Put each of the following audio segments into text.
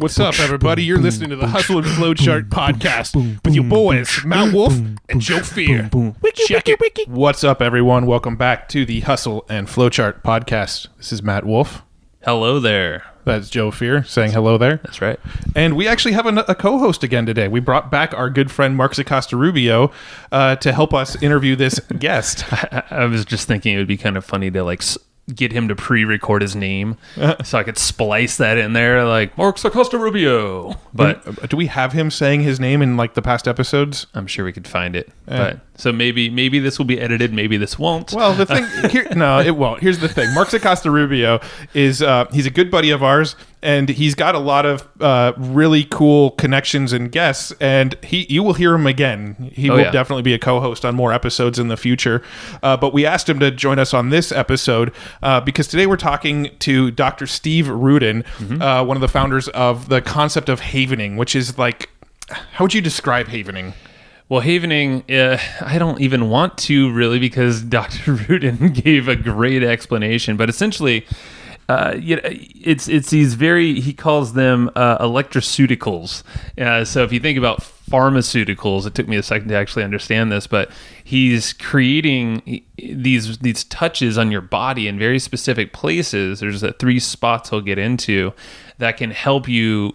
What's up, everybody? You're listening to the Hustle and Flowchart podcast with your boys, Matt Wolf and Joe Fear. Check it. What's up, everyone? Welcome back to the Hustle and Flowchart podcast. This is Matt Wolf. Hello there. That's Joe Fear saying hello there. That's right. And we actually have a co-host again today. We brought back our good friend Mark Acosta-Rubio to help us interview this guest. I was just thinking it would be kind of funny to get him to pre-record his name so I could splice that in there, like Mark Acosta-Rubio. But do we have him saying his name in the past episodes? I'm sure we could find it. But so maybe this will be edited, maybe this won't. Well, the thing here, no, it won't. Here's the thing: Mark Acosta-Rubio is he's a good buddy of ours, and he's got a lot of really cool connections and guests. And you will hear him again. He will definitely be a co-host on more episodes in the future. But we asked him to join us on this episode because today we're talking to Dr. Steve Ruden, one of the founders of the concept of havening, which is how would you describe havening? Well, havening, I don't even want to really, because Dr. Ruden gave a great explanation. But essentially, it's these he calls them electroceuticals. So if you think about pharmaceuticals, it took me a second to actually understand this, but he's creating these touches on your body in very specific places. There's 3 spots he'll get into that can help you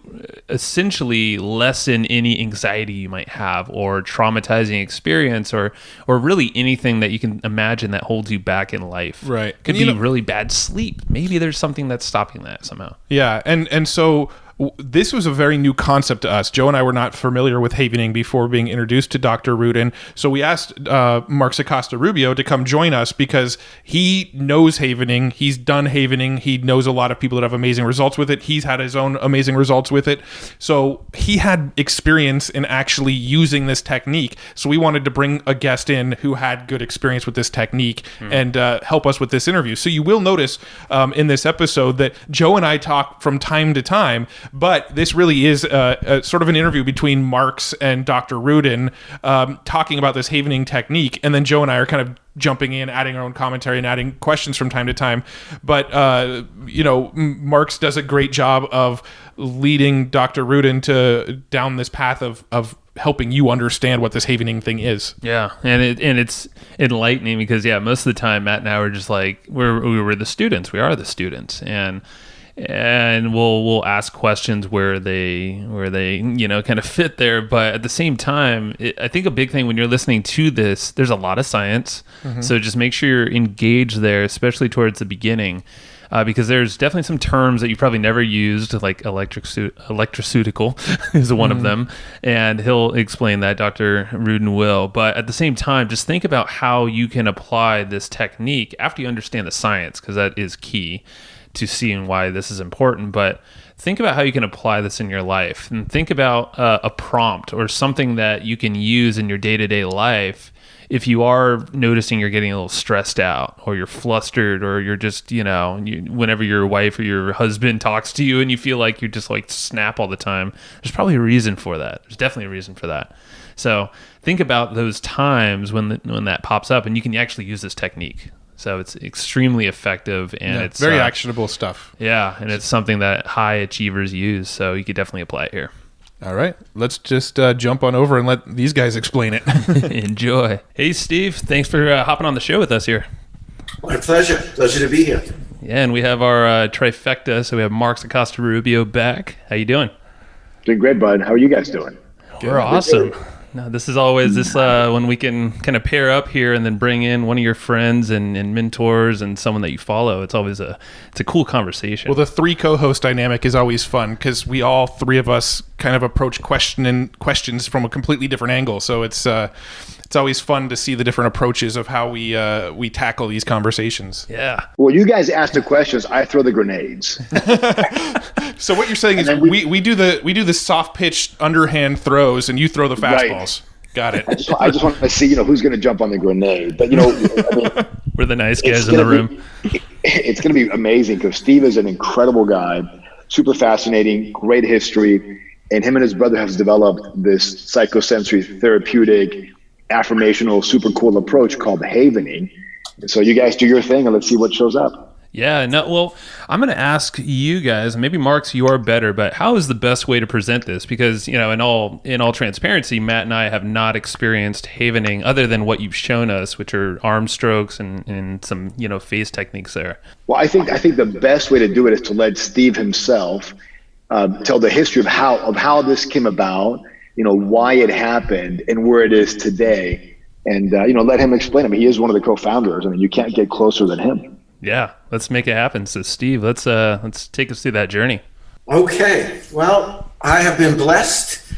essentially lessen any anxiety you might have, or traumatizing experience, or really anything that you can imagine that holds you back in life. Right. Could be really bad sleep. Maybe there's something that's stopping that somehow. Yeah. And so this was a very new concept to us. Joe and I were not familiar with havening before being introduced to Dr. Ruden. So we asked Mark Acosta-Rubio to come join us because he knows havening. He's done havening. He knows a lot of people that have amazing results with it. He's had his own amazing results with it. So he had experience in actually using this technique. So we wanted to bring a guest in who had good experience with this technique and help us with this interview. So you will notice in this episode that Joe and I talk from time to time, but this really is a sort of an interview between Marks and Dr. Ruden talking about this havening technique. And then Joe and I are kind of jumping in, adding our own commentary and adding questions from time to time. But, Marks does a great job of leading Dr. Ruden down this path of helping you understand what this havening thing is. Yeah, and it's enlightening because, most of the time Matt and I were just like, we were the students. We are the students. And we'll ask questions where they kind of fit there, but at the same time, I think a big thing when you're listening to this, there's a lot of science, so just make sure you're engaged there, especially towards the beginning, because there's definitely some terms that you probably never used, like electroceutical is one of them, and he'll explain that, Dr. Ruden will. But at the same time, just think about how you can apply this technique after you understand the science, because that is key to seeing why this is important. But think about how you can apply this in your life, and think about a prompt or something that you can use in your day-to-day life if you are noticing you're getting a little stressed out, or you're flustered, or you're just, whenever your wife or your husband talks to you and you feel like you just snap all the time, there's probably a reason for that. There's definitely a reason for that. So think about those times when that pops up, and you can actually use this technique. So it's extremely effective, and it's very actionable stuff. Yeah, and it's something that high achievers use, so you could definitely apply it here. All right, let's just jump on over and let these guys explain it. Enjoy. Hey, Steve, thanks for hopping on the show with us here. My pleasure. Pleasure to be here. Yeah, and we have our trifecta, so we have Mark Acosta-Rubio back. How you doing? Doing great, bud. How are you guys doing? We're awesome. No, this is always when we can kind of pair up here and then bring in one of your friends and mentors and someone that you follow. It's always a cool conversation. Well, the 3 co-host dynamic is always fun because we all 3 of us kind of approach questions from a completely different angle. So it's always fun to see the different approaches of how we tackle these conversations. Yeah. Well, you guys ask the questions, I throw the grenades. So what you're saying is we do the soft pitch underhand throws, and you throw the fastballs. Right. Got it. I just want to see who's going to jump on the grenade. But we're the nice guys in the room. It's going to be amazing because Steve is an incredible guy, super fascinating, great history, and him and his brother have developed this psychosensory therapeutic affirmational super cool approach called havening. So you guys do your thing and let's see what shows up. Yeah, no, well, I'm going to ask you guys, maybe Marks, you are better, but how is the best way to present this? Because, you know, in all transparency, Matt and I have not experienced havening other than what you've shown us, which are arm strokes and some, you know, face techniques there. Well, I think the best way to do it is to let Steve himself tell the history of how this came about, you know, why it happened and where it is today. And, you know, let him explain. I mean, he is one of the co-founders. I mean, you can't get closer than him. Yeah, let's make it happen. So, Steve, let's take us through that journey. Okay. Well, I have been blessed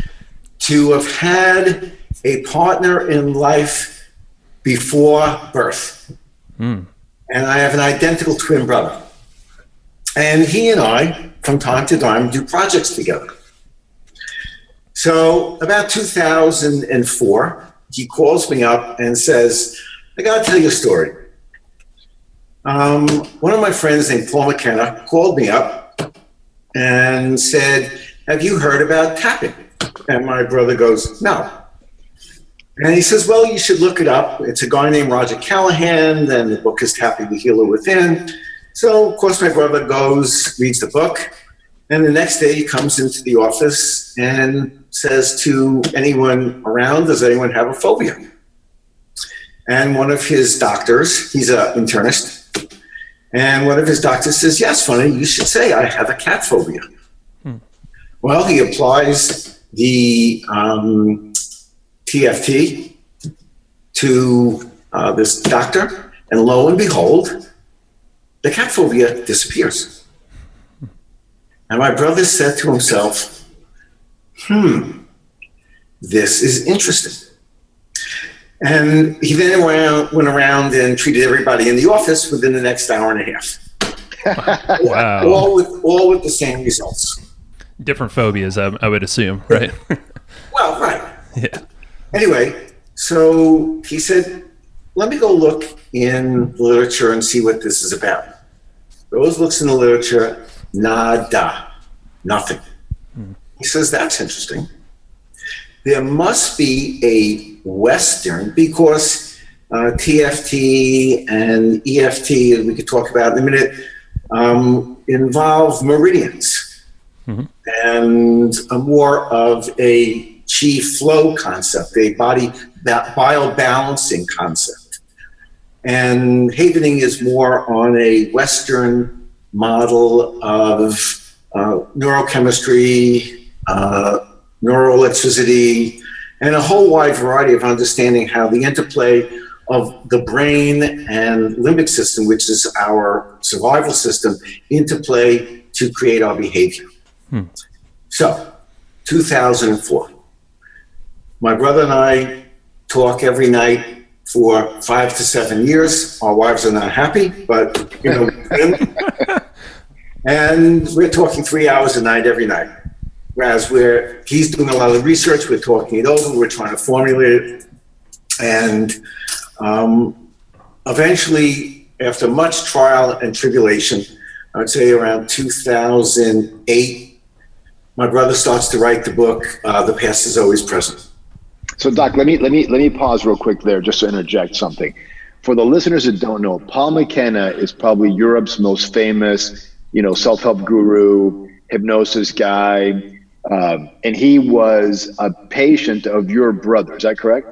to have had a partner in life before birth. And I have an identical twin brother. And he and I, from time to time, do projects together. So about 2004, he calls me up and says, I got to tell you a story. One of my friends named Paul McKenna called me up and said, have you heard about tapping? And my brother goes, no. And he says, well, you should look it up. It's a guy named Roger Callahan, and the book is Tapping the Healer Within. So, of course, my brother goes, reads the book, and the next day he comes into the office and says to anyone around, does anyone have a phobia? And one of his doctors, he's an internist, and one of his doctors says, yes, funny, you should say I have a cat phobia. Well, he applies the TFT to this doctor, and lo and behold, the cat phobia disappears. And my brother said to himself, this is interesting. And he then went around and treated everybody in the office within the next hour and a half. Wow. All with the same results. Different phobias, I would assume, right? Well, right. Yeah. Anyway, so he said, let me go look in the literature and see what this is about. Goes, looks in the literature, nada, nothing. He says, that's interesting. There must be a Western, because TFT and EFT, as we could talk about in a minute, involve meridians and more of a chi flow concept, a body biobalancing concept. And havening is more on a Western model of neurochemistry, neuroelectricity, and a whole wide variety of understanding how the interplay of the brain and limbic system, which is our survival system, interplay to create our behavior. So, 2004. My brother and I talk every night for 5 to 7 years. Our wives are not happy, but, you know, and we're talking 3 hours a night every night. Whereas he's doing a lot of research, we're talking it over, we're trying to formulate it. And eventually, after much trial and tribulation, I would say around 2008, my brother starts to write the book, The Past is Always Present. So, Doc, let me pause real quick there just to interject something. For the listeners that don't know, Paul McKenna is probably Europe's most famous, self-help guru, hypnosis guy, and he was a patient of your brother. Is that correct?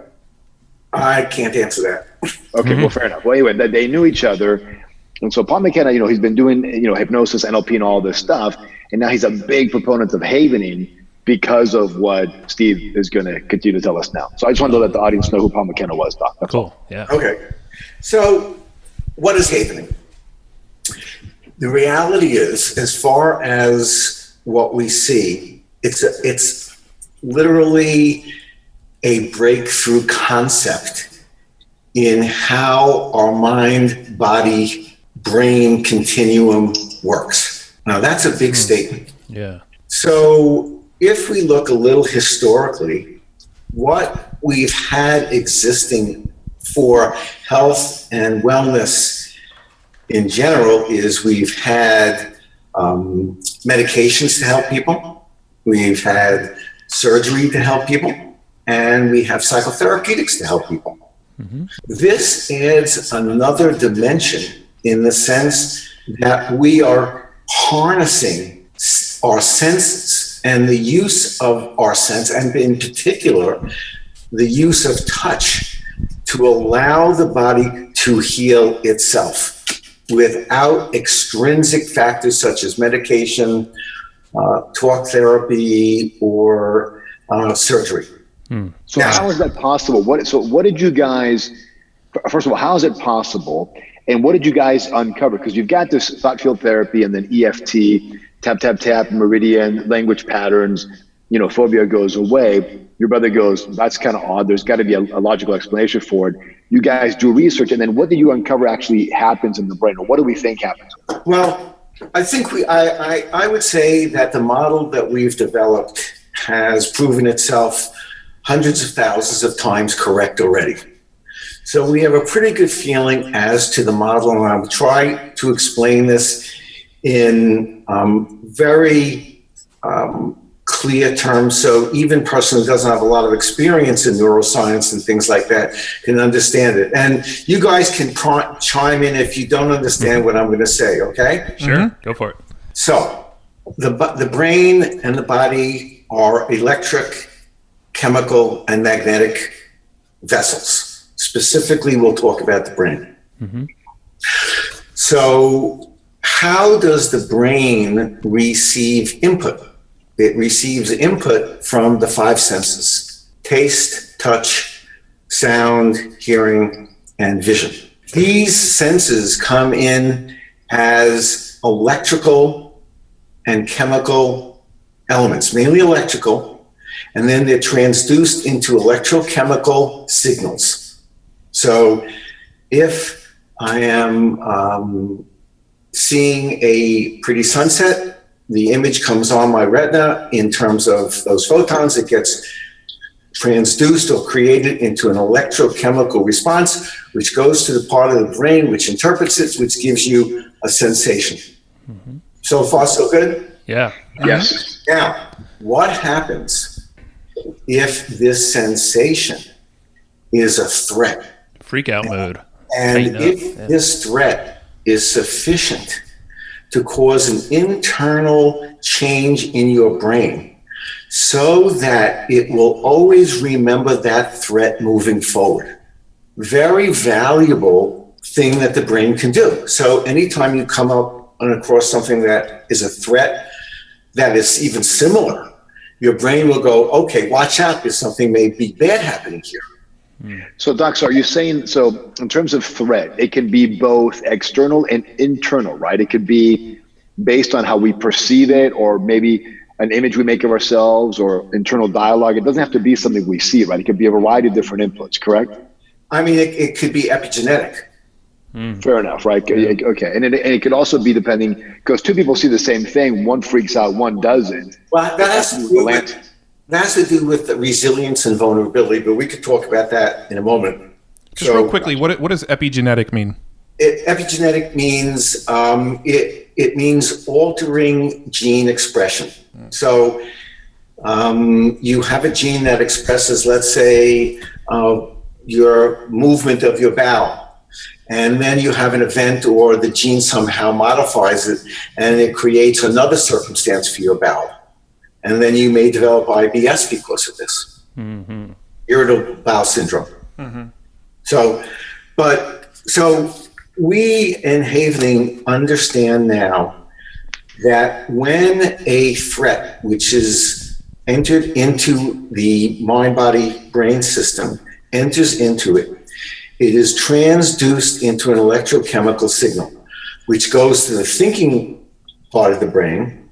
I can't answer that. Okay, well, fair enough. Well, anyway, they knew each other. And so Paul McKenna, he's been doing, hypnosis, NLP, and all this stuff. And now he's a big proponent of havening because of what Steve is going to continue to tell us now. So I just wanted to let the audience know who Paul McKenna was, Doc. That's cool. All. Yeah. Okay. So what is havening? The reality is, as far as what we see, it's literally a breakthrough concept in how our mind, body, brain continuum works. Now, that's a big statement. Yeah. So if we look a little historically, what we've had existing for health and wellness in general is we've had medications to help people, we've had surgery to help people, and we have psychotherapeutics to help people. This adds another dimension in the sense that we are harnessing our senses and the use of our sense, and in particular, the use of touch to allow the body to heal itself without extrinsic factors such as medication, talk therapy, or surgery. So how is that possible? What did you guys, first of all, how is it possible? And what did you guys uncover? Because you've got this thought field therapy and then EFT, tap, tap, tap, meridian, language patterns, phobia goes away. Your brother goes, that's kind of odd. There's got to be a logical explanation for it. You guys do research, and then what do you uncover actually happens in the brain, or what do we think happens? Well, I think I would say that the model that we've developed has proven itself hundreds of thousands of times correct already. So we have a pretty good feeling as to the model, and I'll try to explain this in very clear terms, so even a person who doesn't have a lot of experience in neuroscience and things like that can understand it. And you guys can chime in if you don't understand what I'm going to say, okay? Sure, go for it. So the brain and the body are electric, chemical, and magnetic vessels. Specifically, we'll talk about the brain. So how does the brain receive input? It receives input from the five senses: taste, touch, sound, hearing, and vision. These senses come in as electrical and chemical elements, mainly electrical, and then they're transduced into electrochemical signals. So if I am seeing a pretty sunset, the image comes on my retina in terms of those photons. It gets transduced or created into an electrochemical response, which goes to the part of the brain which interprets it, which gives you a sensation. So far, so good? Yeah. Yes. Now, what happens if this sensation is a threat? Freak out mode. And if this threat is sufficient to cause an internal change in your brain so that it will always remember that threat moving forward. Very valuable thing that the brain can do. So anytime you come up across something that is a threat that is even similar, your brain will go, okay, watch out, there's something may be bad happening here. So, Doc, so are you saying, so in terms of threat, it can be both external and internal, right? It could be based on how we perceive it, or maybe an image we make of ourselves, or internal dialogue. It doesn't have to be something we see, right? It could be a variety of different inputs, correct? I mean, it could be epigenetic. Fair enough, right? Okay. And it could also be depending, because two people see the same thing, one freaks out, one doesn't. Well, that has to do with the resilience and vulnerability, but we could talk about that in a moment. Just real quickly, what does epigenetic mean? Epigenetic means it means altering gene expression. So you have a gene that expresses, let's say, your movement of your bowel. And then you have an event, or the gene somehow modifies it, and it creates another circumstance for your bowel. And then you may develop IBS because of this. Irritable bowel syndrome. So we in Havening understand now that when a threat, which is entered into the mind-body-brain system, enters into it, it is transduced into an electrochemical signal, which goes to the thinking part of the brain,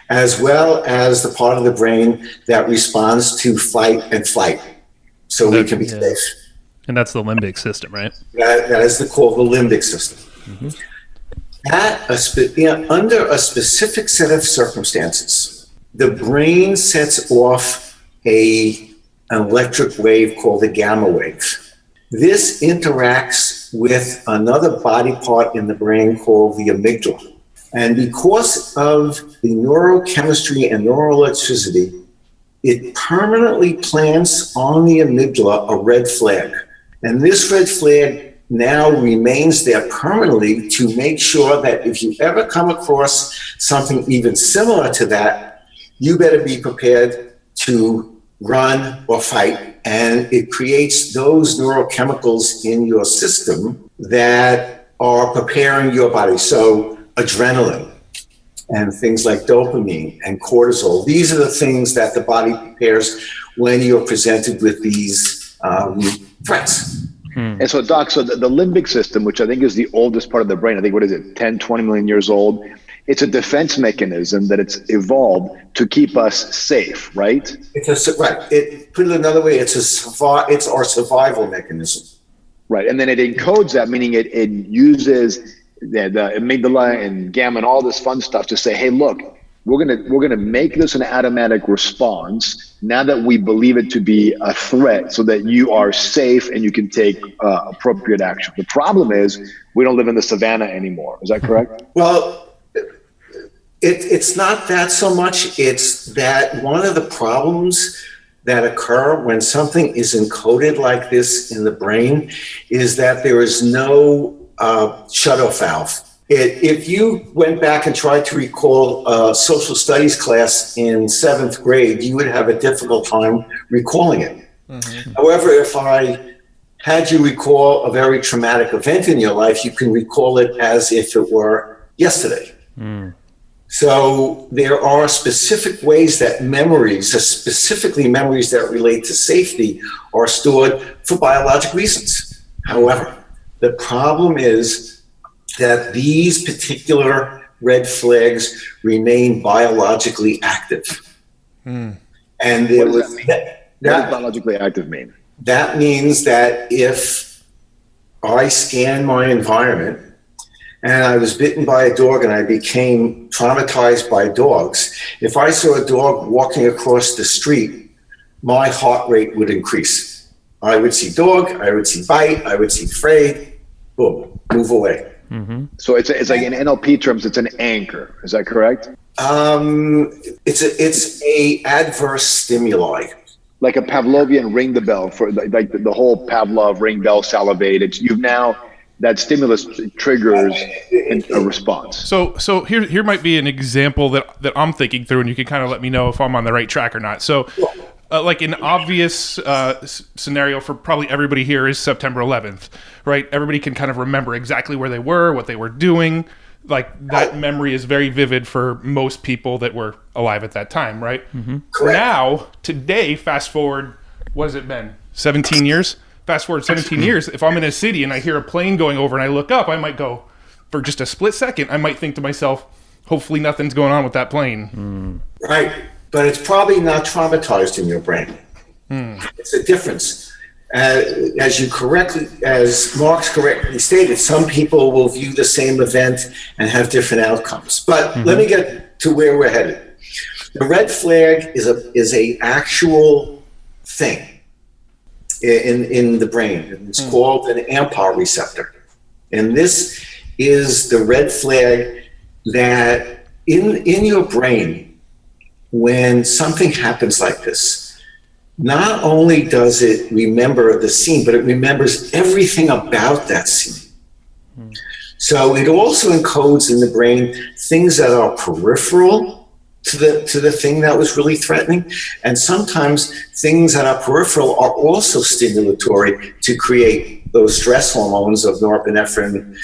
as well as the part of the brain that responds to fight and flight, so we can be safe. And that's the limbic system, right? That is called the limbic system. Under a specific set of circumstances, the brain sets off an electric wave called the gamma wave. This interacts with another body part in the brain called the amygdala. And because of the neurochemistry and neuroelectricity, it permanently plants on the amygdala a red flag. And this red flag now remains there permanently to make sure that if you ever come across something even similar to that, you better be prepared to run or fight. And it creates those neurochemicals in your system that are preparing your body. So adrenaline and things like dopamine and cortisol, these are the things that the body prepares when you're presented with these threats. And so, Doc, so the limbic system, which I think is the oldest part of the brain, I think, what is it, 10, 20 million years old? It's a defense mechanism that it's evolved to keep us safe, right? Put it another way, it's our survival mechanism. Right, and then it encodes that, meaning it uses the amygdala and gamma and all this fun stuff to say, hey, look, we're gonna make this an automatic response now that we believe it to be a threat, so that you are safe and you can take appropriate action. The problem is we don't live in the savannah anymore. Is that correct? Well, it's not that so much. It's that one of the problems that occur when something is encoded like this in the brain is that there is no shutoff valve. If you went back and tried to recall a social studies class in 7th grade, you would have a difficult time recalling it. Mm-hmm. However, if I had you recall a very traumatic event in your life, you can recall it as if it were yesterday. Mm. So there are specific ways that memories, specifically memories that relate to safety, are stored for biologic reasons. However, the problem is that these particular red flags remain biologically active. Mm. And what does biologically active mean? That means that if I scan my environment and I was bitten by a dog and I became traumatized by dogs, if I saw a dog walking across the street, my heart rate would increase. I would see dog, I would see bite, I would see afraid, boom, move away. Mm-hmm. So it's like in NLP terms, it's an anchor. Is that correct? It's a adverse stimuli. Like a Pavlovian ring the bell, for like the whole Pavlov ring bell salivate. It's you've now, that stimulus triggers a response. So here might be an example that I'm thinking through, and you can kind of let me know if I'm on the right track or not. So like an obvious scenario for probably everybody here is September 11th, right? Everybody can kind of remember exactly where they were, what they were doing. Like that memory is very vivid for most people that were alive at that time, right? Mm-hmm. Now, today, fast forward, what has it been? 17 years? Fast forward 17 years, if I'm in a city and I hear a plane going over and I look up, I might go, for just a split second, I might think to myself, hopefully nothing's going on with that plane. Right, but it's probably not traumatized in your brain. It's a difference. As Mark's correctly stated, some people will view the same event and have different outcomes. But let me get to where we're headed. The red flag is a actual thing in the brain. It's called an AMPA receptor. And this is the red flag that in your brain, when something happens like this, not only does it remember the scene, but it remembers everything about that scene. So it also encodes in the brain things that are peripheral to the thing that was really threatening, and sometimes things that are peripheral are also stimulatory to create those stress hormones of norepinephrine,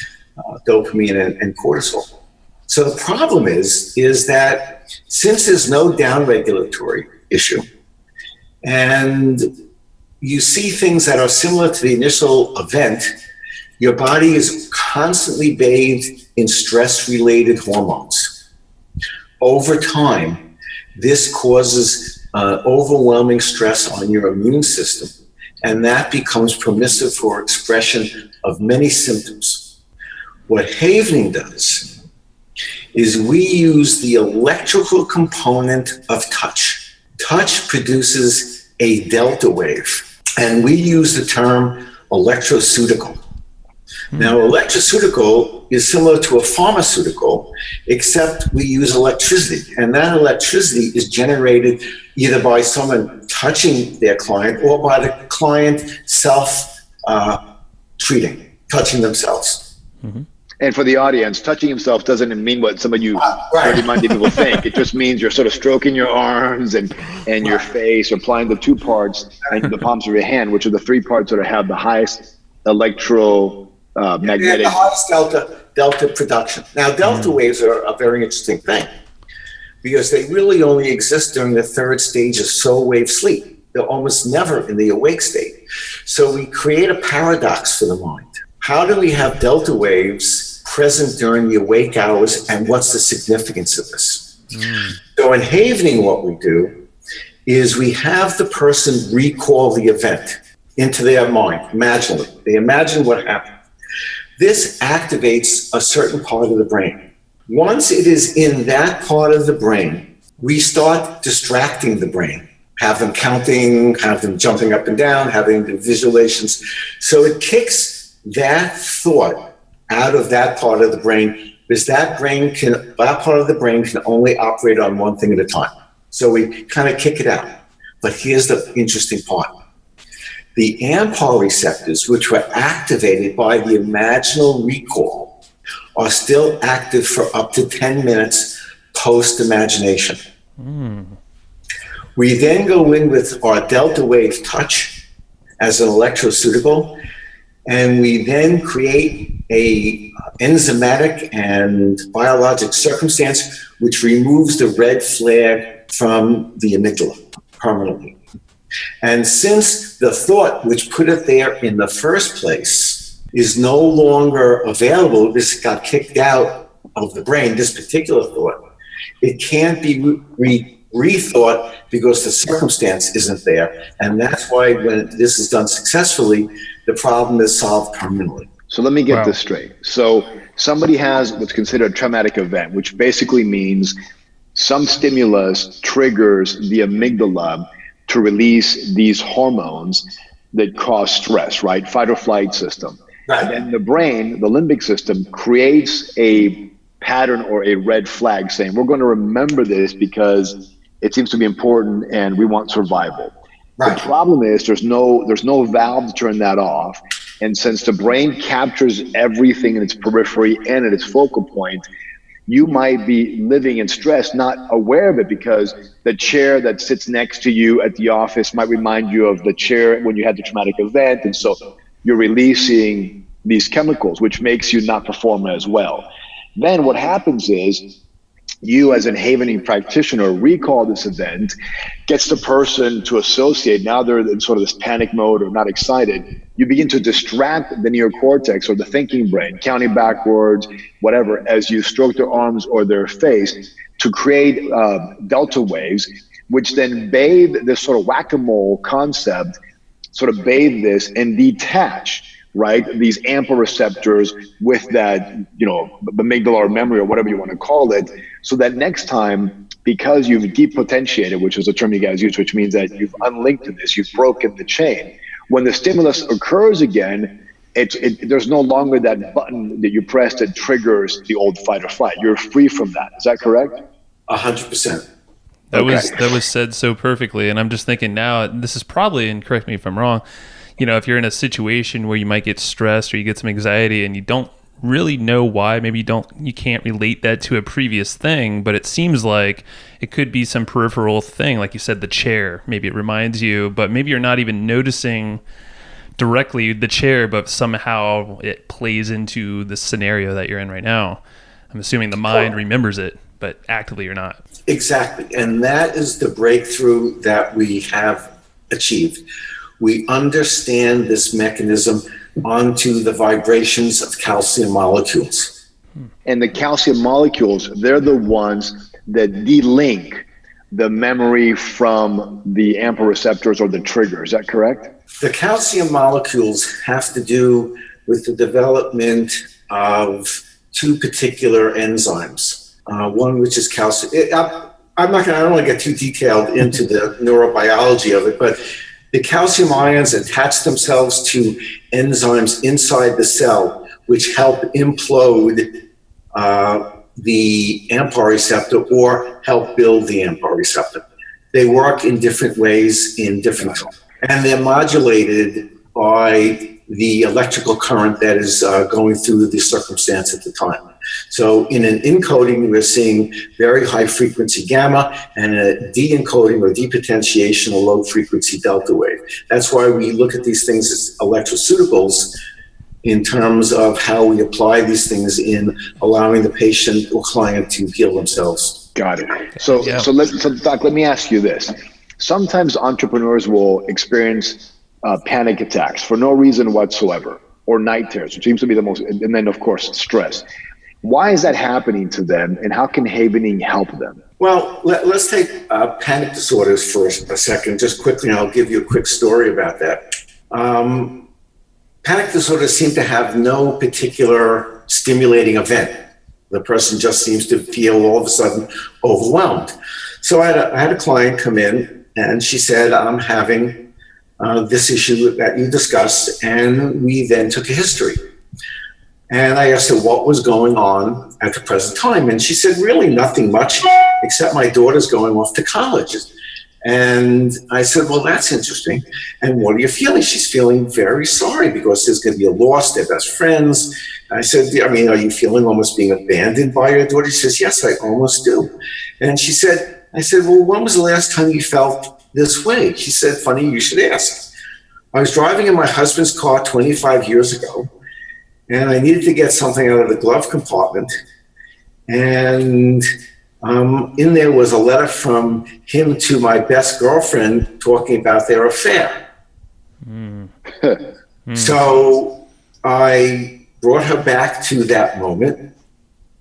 dopamine, and cortisol. So the problem is that since there's no downregulatory issue, and you see things that are similar to the initial event, your body is constantly bathed in stress-related hormones. Over time, this causes overwhelming stress on your immune system, and that becomes permissive for expression of many symptoms. What Havening does is we use the electrical component of touch. Touch produces a delta wave, and we use the term electroceutical. Now, electroceutical is similar to a pharmaceutical, except we use electricity, and that electricity is generated either by someone touching their client or by the client touching touching themselves. Mm-hmm. And for the audience, touching himself doesn't mean what some of you dirty-minded people think. It just means you're sort of stroking your arms and your face, or applying the 2 parts and the palms of your hand, which are the 3 parts that have the highest electromagnetic. The highest delta production. Now, delta waves are a very interesting thing because they really only exist during the 3rd stage of soul wave sleep. They're almost never in the awake state. So we create a paradox for the mind. How do we have delta waves present during the awake hours, and what's the significance of this? So in havening, what we do is we have the person recall the event into their mind, imaginally. They imagine what happened. This activates a certain part of the brain. Once it is in that part of the brain, we start distracting the brain. Have them counting, have them jumping up and down, having the visualizations. So it kicks that thought out of that part of the brain, because that part of the brain can only operate on one thing at a time. So we kind of kick it out. But here's the interesting part. The AMPAR receptors, which were activated by the imaginal recall, are still active for up to 10 minutes post-imagination. We then go in with our delta wave touch as an electroceutical, and we then create a enzymatic and biologic circumstance which removes the red flag from the amygdala permanently. And since the thought which put it there in the first place is no longer available, this got kicked out of the brain, this particular thought, it can't be rethought because the circumstance isn't there. And that's why when this is done successfully, the problem is solved permanently. So let me get this straight. So somebody has what's considered a traumatic event, which basically means some stimulus triggers the amygdala to release these hormones that cause stress, right? Fight or flight system. Right. And then the brain, the limbic system, creates a pattern or a red flag saying, we're going to remember this because it seems to be important and we want survival. Right. The problem is there's no valve to turn that off. And since the brain captures everything in its periphery and at its focal point, you might be living in stress, not aware of it, because the chair that sits next to you at the office might remind you of the chair when you had the traumatic event. And so you're releasing these chemicals, which makes you not perform as well. Then what happens is you, as an havening practitioner, recall this event, gets the person to associate. Now they're in sort of this panic mode or not excited. You begin to distract the neocortex or the thinking brain, counting backwards, whatever, as you stroke their arms or their face to create delta waves, which then bathe this sort of whack-a-mole concept, sort of bathe this and detach, right, these AMPA receptors with that, amygdala memory or whatever you want to call it, so that next time, because you've depotentiated, which is a term you guys use, which means that you've unlinked this, you've broken the chain. When the stimulus occurs again, there's no longer that button that you press that triggers the old fight or flight. You're free from that. Is that correct? 100%. That was said so perfectly. And I'm just thinking now, this is probably, and correct me if I'm wrong, if you're in a situation where you might get stressed or you get some anxiety and you don't really know why, maybe you can't relate that to a previous thing, but it seems like it could be some peripheral thing. Like you said, the chair, maybe it reminds you, but maybe you're not even noticing directly the chair, but somehow it plays into the scenario that you're in right now. I'm assuming the mind remembers it, but actively you're not. Exactly. And that is the breakthrough that we have achieved. We understand this mechanism onto the vibrations of calcium molecules. And the calcium molecules, they're the ones that delink the memory from the AMPA receptors or the trigger. Is that correct? The calcium molecules have to do with the development of two particular enzymes. One which is calcium. I don't want to get too detailed into the neurobiology of it, but the calcium ions attach themselves to enzymes inside the cell, which help implode the AMPA receptor or help build the AMPA receptor. They work in different ways in different, and they're modulated by the electrical current that is going through the circumstance at the time. So in an encoding, we're seeing very high frequency gamma, and a de-encoding or depotentiation, a low frequency delta wave. That's why we look at these things as electroceuticals in terms of how we apply these things in allowing the patient or client to heal themselves. Got it. So Doc, let me ask you this. Sometimes entrepreneurs will experience panic attacks for no reason whatsoever, or night terrors, which seems to be the most, and then of course, stress. Why is that happening to them, and how can havening help them? Well, let's take panic disorders for a second, just quickly, and I'll give you a quick story about that. Panic disorders seem to have no particular stimulating event. The person just seems to feel all of a sudden overwhelmed. So I had a client come in, and she said, I'm having this issue that you discussed, and we then took a history. And I asked her what was going on at the present time. And she said, really nothing much, except my daughter's going off to college. And I said, well, that's interesting. And what are you feeling? She's feeling very sorry because there's going to be a loss, their best friends. I said, I mean, are you feeling almost being abandoned by your daughter? She says, yes, I almost do. And I said, well, when was the last time you felt this way? She said, funny, you should ask. I was driving in my husband's car 25 years ago, and I needed to get something out of the glove compartment. And in there was a letter from him to my best girlfriend talking about their affair. So I brought her back to that moment,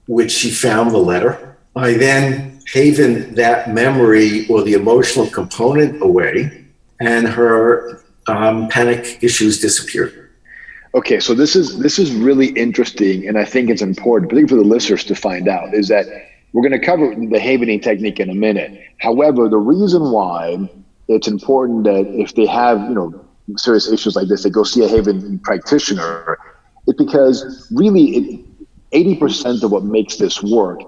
which she found the letter. I then havened that memory or the emotional component away, and her panic issues disappeared. Okay, so this is really interesting, and I think it's important, particularly for the listeners to find out, is that we're going to cover the havening technique in a minute. However, the reason why it's important that if they have, serious issues like this, they go see a havening practitioner, is because really 80% of what makes this work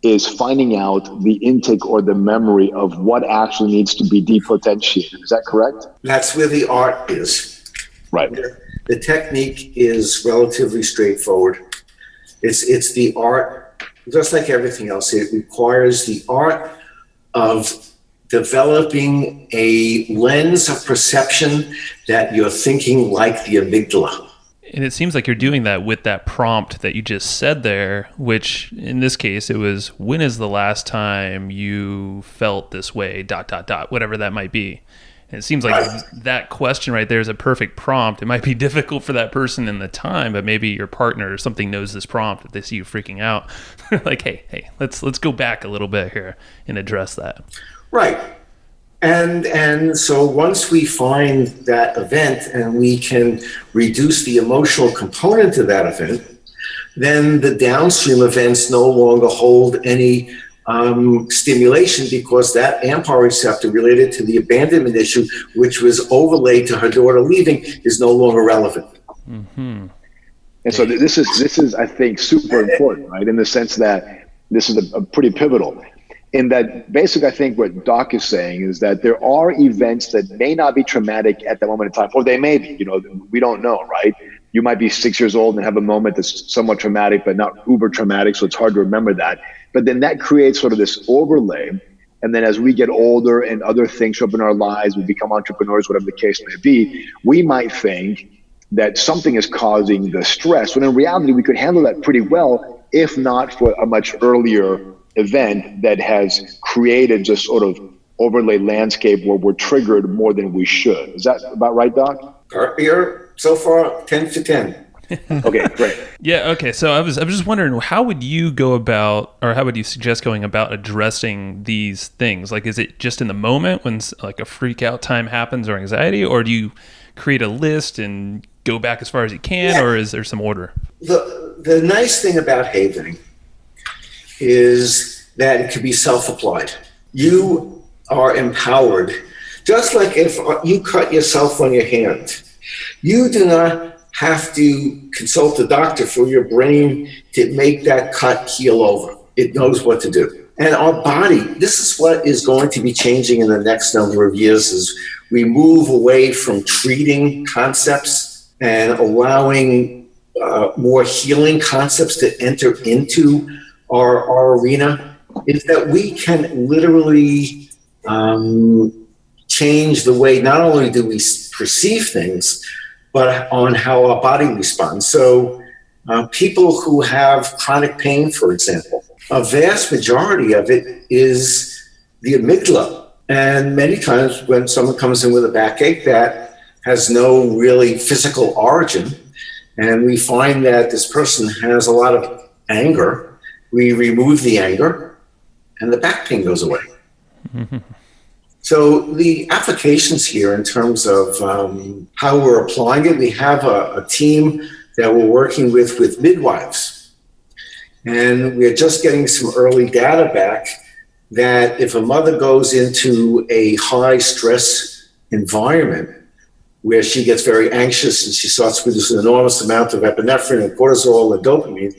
is finding out the intake or the memory of what actually needs to be depotentiated. Is that correct? That's where the art is. Right. The technique is relatively straightforward. It's the art, just like everything else. It requires the art of developing a lens of perception that you're thinking like the amygdala. And it seems like you're doing that with that prompt that you just said there, which in this case, it was, when is the last time you felt this way, ... whatever that might be. And it seems like that question right there is a perfect prompt. It might be difficult for that person in the time, but maybe your partner or something knows this prompt. If they see you freaking out, they're like, hey, let's go back a little bit here and address that. Right. And so once we find that event and we can reduce the emotional component to that event, then the downstream events no longer hold any stimulation, because that AMPA receptor related to the abandonment issue, which was overlaid to her daughter leaving, is no longer relevant. Mm-hmm. And so this is, I think, super important, right? In the sense that this is a pretty pivotal. In that, basically, I think what Doc is saying is that there are events that may not be traumatic at that moment in time, or they may be, we don't know, right? You might be 6 years old and have a moment that's somewhat traumatic, but not uber traumatic, so it's hard to remember that. But then that creates sort of this overlay. And then as we get older and other things show up in our lives, we become entrepreneurs, whatever the case may be, we might think that something is causing the stress, when in reality, we could handle that pretty well, if not for a much earlier event that has created just sort of overlay landscape where we're triggered more than we should. Is that about right, Doc? You're so far 10 to 10. Okay, great. Yeah, okay. So I was just wondering, how would you go about, or how would you suggest going about addressing these things? Like, is it just in the moment when like a freak out time happens or anxiety, or do you create a list and go back as far as you can, or is there some order? The nice thing about havening is that it can be self-applied. You are empowered. Just like if you cut yourself on your hand, you do not have to consult a doctor for your brain to make that cut heal over. It knows what to do. And our body, this is what is going to be changing in the next number of years, as we move away from treating concepts and allowing more healing concepts to enter into our arena is that we can literally change the way not only do we perceive things, but on how our body responds. So people who have chronic pain, for example, a vast majority of it is the amygdala. And many times when someone comes in with a backache that has no really physical origin, and we find that this person has a lot of anger, we remove the anger and the back pain goes away. Mm-hmm. So the applications here in terms of how we're applying it, we have a team that we're working with midwives. And we're just getting some early data back that if a mother goes into a high stress environment where she gets very anxious and she starts producing an enormous amount of epinephrine and cortisol and dopamine,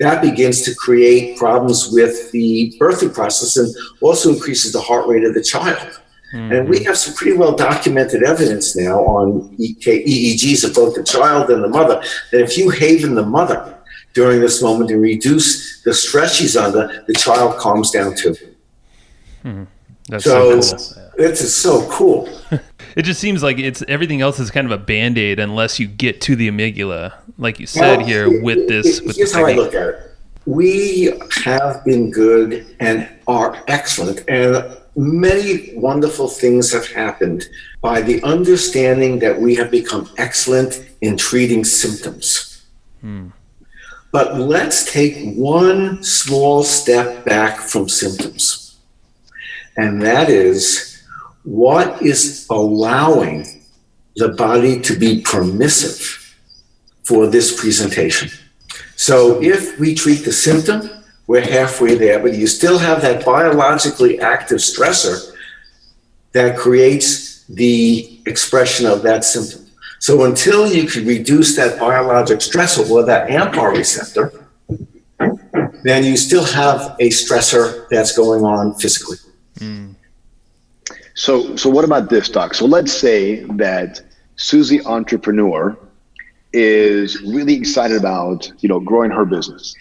that begins to create problems with the birthing process and also increases the heart rate of the child. Mm-hmm. And we have some pretty well documented evidence now on EEGs of both the child and the mother, that if you haven the mother during this moment and reduce the stress she's under, the child calms down too. Mm-hmm. That's so cool. It's just so cool. It just seems like everything else is kind of a Band-Aid unless you get to the amygdala, like you said with this. Here's how I look at it. We have been good and are excellent, and many wonderful things have happened by the understanding that we have become excellent in treating symptoms. But let's take one small step back from symptoms. And that is, what is allowing the body to be permissive for this presentation? So if we treat the symptom, we're halfway there, but you still have that biologically active stressor that creates the expression of that symptom. So until you can reduce that biologic stressor or that AMPAR receptor, then you still have a stressor that's going on physically. So what about this, Doc? So let's say that Susie Entrepreneur is really excited about, growing her business.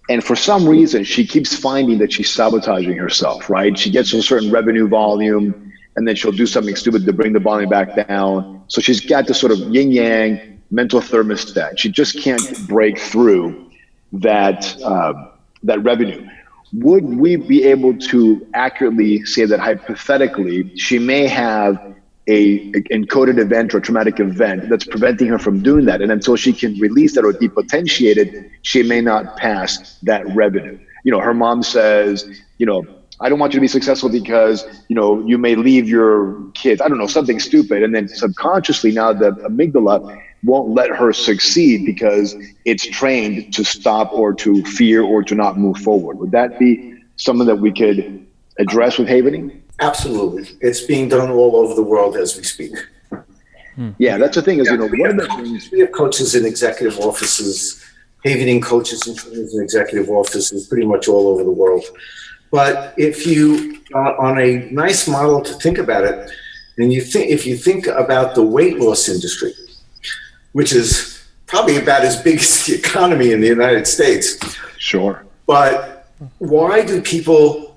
And for some reason, she keeps finding that she's sabotaging herself, right? She gets to a certain revenue volume, and then she'll do something stupid to bring the volume back down. So she's got this sort of yin-yang mental thermostat. She just can't break through that revenue. Would we be able to accurately say that hypothetically she may have a encoded event or traumatic event that's preventing her from doing that, and until she can release that or depotentiate it, she may not pass that revenue? Her mom says, I don't want you to be successful because you may leave your kids, I don't know, something stupid, and then subconsciously now the amygdala won't let her succeed because it's trained to stop or to fear or to not move forward. Would that be something that we could address with havening? Absolutely. It's being done all over the world as we speak. Yeah, that's the thing is, one of the things. We have coaches in executive offices, havening coaches and trainers in executive offices pretty much all over the world. But if you, on a nice model to think about it, and if you think about the weight loss industry, which is probably about as big as the economy in the United States. Sure. But why do people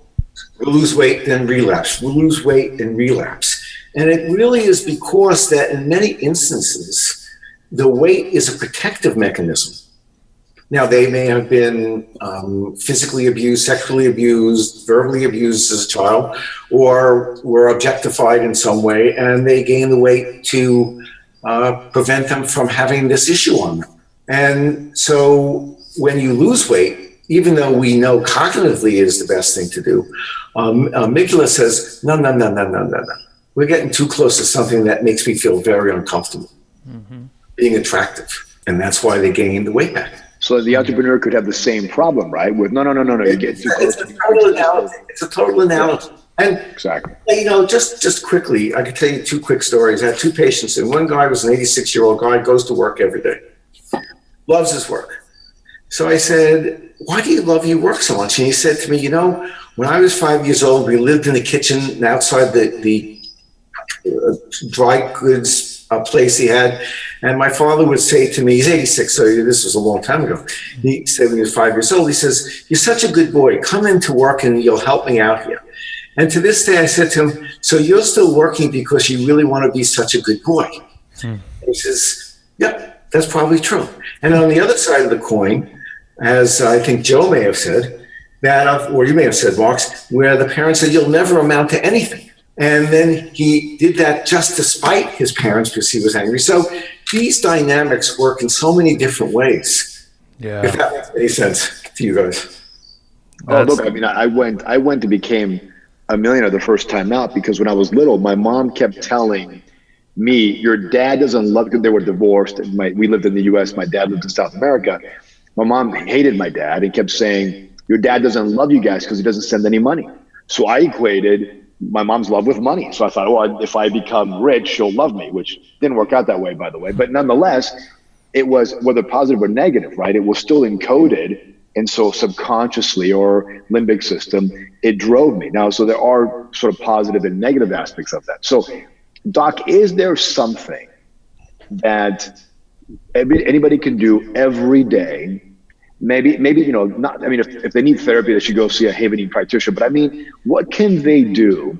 lose weight then relapse, lose weight and relapse? And it really is because that in many instances, the weight is a protective mechanism. Now, they may have been physically abused, sexually abused, verbally abused as a child, or were objectified in some way, and they gain the weight to prevent them from having this issue on them. And so when you lose weight, even though we know cognitively is the best thing to do, amygdala says, no. We're getting too close to something that makes me feel very uncomfortable, being attractive. And that's why they gain the weight back. So the entrepreneur could have the same problem, right? With no, you get too close. It's a total analogy. And exactly. Just quickly, I could tell you two quick stories. I had two patients, and one guy was an 86-year-old guy, goes to work every day, loves his work. So I said, why do you love your work so much? And he said to me, when I was 5 years old, we lived in the kitchen and outside the dry goods place he had, And my father would say to me, he's 86, so this was a long time ago. He said when he was 5 years old, he says, "You're such a good boy. Come into work and you'll help me out here." And to this day, I said to him, "So you're still working because you really want to be such a good boy?" And he says, "Yep, that's probably true." And on the other side of the coin, as I think Joe may have said, that, or you may have said, Marks, where the parents said, "You'll never amount to anything." And then he did that just despite his parents because he was angry. So these dynamics work in so many different ways. Yeah. If that makes any sense to you guys. Oh, look, I mean, I went to became a millionaire the first time out because when I was little, my mom kept telling me, "Your dad doesn't love," because they were divorced. And we lived in the U.S. My dad lived in South America. My mom hated my dad and kept saying, "Your dad doesn't love you guys because he doesn't send any money." So I equated my mom's love with money. So I thought, well, if I become rich, she'll love me, which didn't work out that way, by the way. But nonetheless, it was, whether positive or negative, right? It was still encoded. And so subconsciously, or limbic system, it drove me. Now, so there are sort of positive and negative aspects of that. So, Doc, is there something that anybody can do every day? Maybe, you know, not, I mean, if they need therapy, they should go see a Havening practitioner. But I mean, what can they do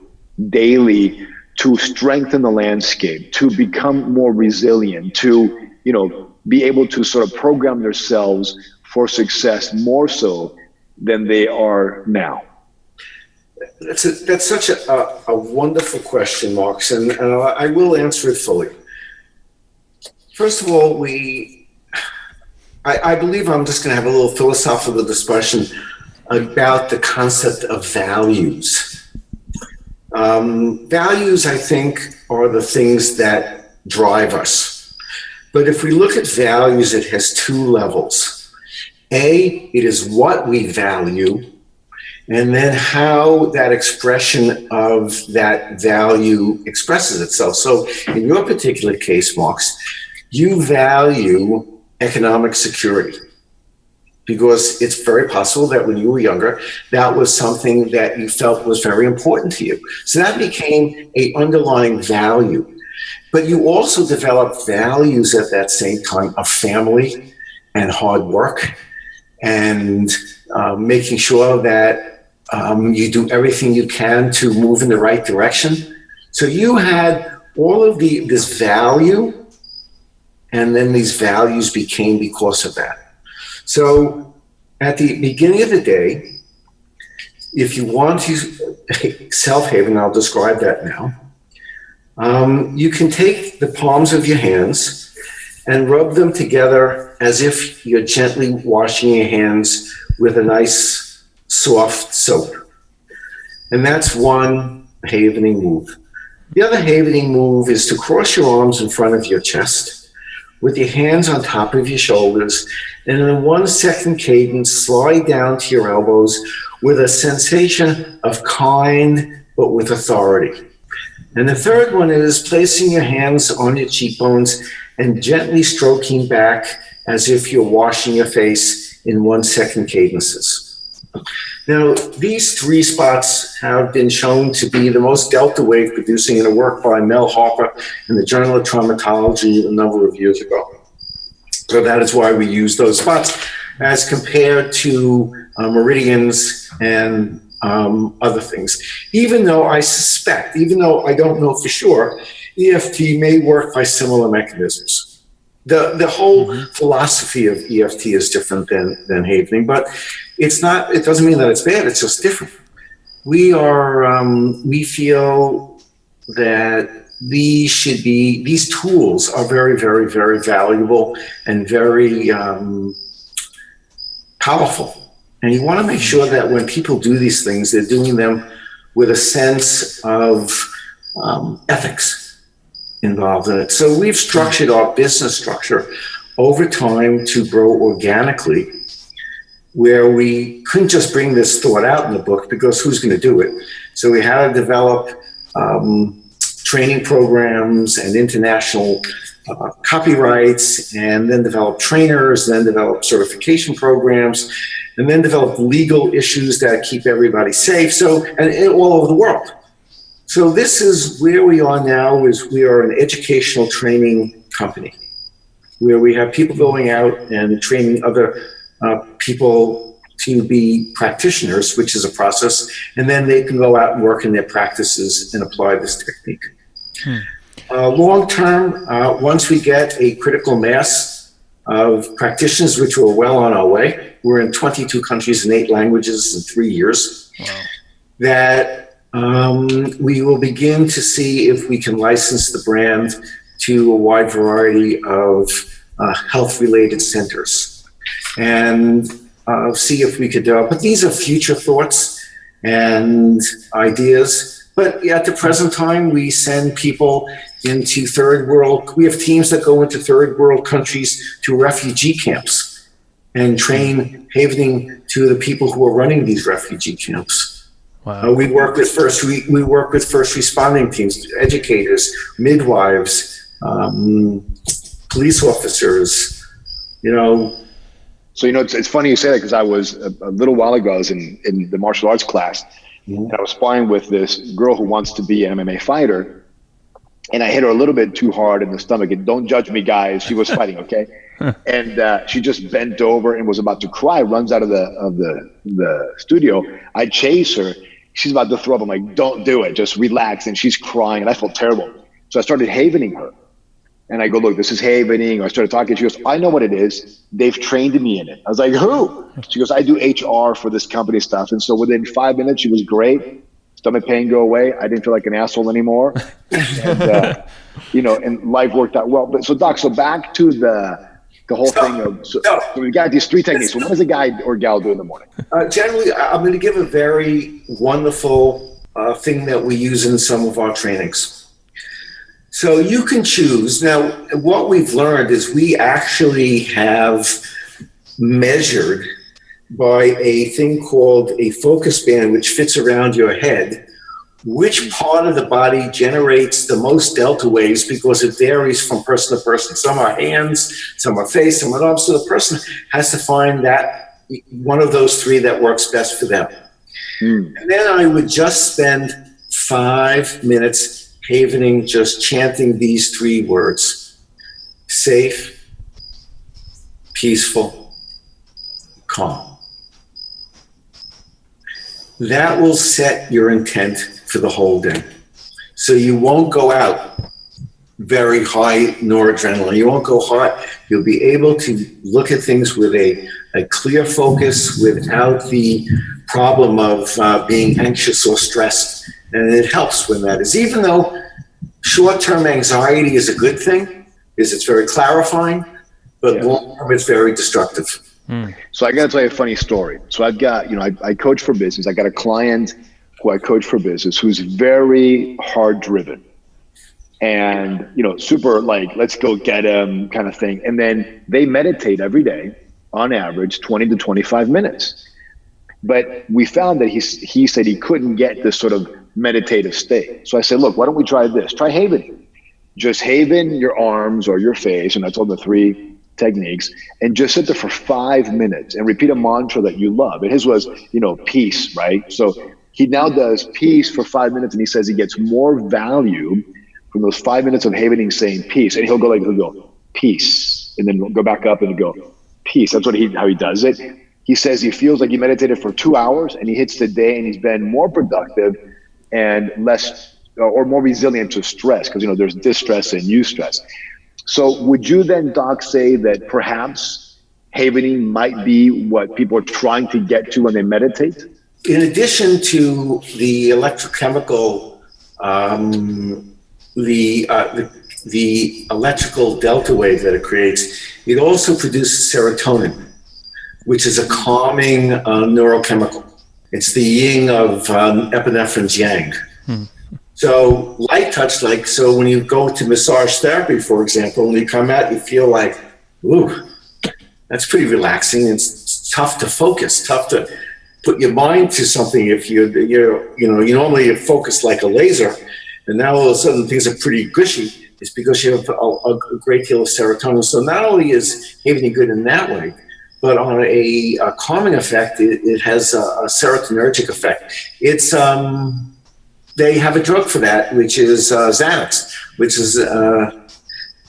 daily to strengthen the landscape, to become more resilient, to, you know, be able to sort of program themselves for success more so than they are now? That's such a wonderful question, Marks, and I will answer it fully. First of all, I believe I'm just going to have a little philosophical discussion about the concept of values. Values, I think, are the things that drive us. But if we look at values, it has two levels. A, it is what we value, and then how that expression of that value expresses itself. So in your particular case, Marks, you value economic security because it's very possible that when you were younger, that was something that you felt was very important to you. So that became an underlying value. But you also developed values at that same time of family and hard work and making sure that you do everything you can to move in the right direction. So you had all of this value, and then these values became because of that. So at the beginning of the day, if you want to self-haven, I'll describe that now, you can take the palms of your hands and rub them together as if you're gently washing your hands with a nice soft soap. And that's one havening move. The other havening move is to cross your arms in front of your chest with your hands on top of your shoulders, and in a 1 second cadence, slide down to your elbows with a sensation of kind, but with authority. And the third one is placing your hands on your cheekbones and gently stroking back as if you're washing your face in 1 second cadences. Now, these three spots have been shown to be the most delta wave producing in a work by Mel Harper in the Journal of Traumatology a number of years ago. So that is why we use those spots as compared to meridians and other things. Even though I suspect, even though I don't know for sure, EFT may work by similar mechanisms. The whole philosophy of EFT is different than havening, but it's not. It doesn't mean that it's bad. It's just different. We feel that these tools are very, very, very valuable and very powerful. And you want to make sure that when people do these things, they're doing them with a sense of ethics involved in it. So we've structured our business structure over time to grow organically, where we couldn't just bring this thought out in the book because who's going to do it? So we had to develop training programs and international copyrights, and then develop trainers, then develop certification programs, and then develop legal issues that keep everybody safe. So, and all over the world. So this is where we are now, is we are an educational training company. where we have people going out and training other people to be practitioners, which is a process, and then they can go out and work in their practices and apply this technique. Long term, once we get a critical mass of practitioners, which we're well on our way, we're in 22 countries and 8 languages in 3 years, that we will begin to see if we can license the brand to a wide variety of health-related centers, and see if we could but these are future thoughts and ideas. But at the present time, we send people into third world. We have teams that go into third world countries to refugee camps and train havening to the people who are running these refugee camps. Wow. We work with first responding teams, educators, midwives, police officers, So, it's funny you say that, because I was a little while ago, I was in the martial arts class, and I was sparring with this girl who wants to be an MMA fighter, and I hit her a little bit too hard in the stomach. And don't judge me, guys. She was fighting, okay? And she just bent over and was about to cry, runs out of the studio. I chase her. She's about to throw up. I'm like, don't do it. Just relax. And she's crying, and I felt terrible. So I started havening her. And I go, look, this is havening. I started talking. She goes, I know what it is. They've trained me in it. I was like, who? She goes, I do HR for this company stuff. And so within 5 minutes, she was great. Stomach pain go away. I didn't feel like an asshole anymore. And, and life worked out well. But so, Doc, so back to the whole thing of, so we got these 3 techniques. So what does a guy or gal do in the morning? Generally, I'm going to give a very wonderful thing that we use in some of our trainings. So you can choose. Now, what we've learned is we actually have measured by a thing called a focus band, which fits around your head, which part of the body generates the most delta waves, because it varies from person to person. Some are hands, some are face, some are arms. So the person has to find that one of those 3 that works best for them. And then I would just spend 5 minutes havening, just chanting these 3 words: safe, peaceful, calm. That will set your intent for the whole day. So you won't go out very high noradrenaline. You won't go hot. You'll be able to look at things with a clear focus without the problem of being anxious or stressed. And it helps when that is, even though short-term anxiety is a good thing, is it's very clarifying, but long-term it's very destructive. So I got to tell you a funny story. So I've got, I coach for business. I got a client who I coach for business who's very hard driven and, super like, let's go get him kind of thing. And then they meditate every day on average 20 to 25 minutes. But we found that he said he couldn't get this sort of meditative state. So I said, look, why don't we try this? Try havening. Just haven your arms or your face, and I told him the 3 techniques, and just sit there for 5 minutes and repeat a mantra that you love. And his was, peace, right? So he now does peace for 5 minutes, and he says he gets more value from those 5 minutes of havening saying peace. And he'll go peace, and then go back up and go peace. That's how he does it. He says he feels like he meditated for 2 hours, and he hits the day and he's been more productive and less or more resilient to stress, because there's distress and eustress. So would you then, Doc, say that perhaps havening might be what people are trying to get to when they meditate? In addition to the electrochemical, the electrical delta wave that it creates, it also produces serotonin, which is a calming neurochemical. It's the yin of epinephrine's yang. So light touch, so when you go to massage therapy, for example, when you come out, you feel like, ooh, that's pretty relaxing. It's tough to focus, tough to put your mind to something. If you normally focus like a laser, and now all of a sudden things are pretty gushy. It's because you have a great deal of serotonin. So not only is havening good in that way, but on a calming effect, it has a serotonergic effect. It's they have a drug for that, which is Xanax, which is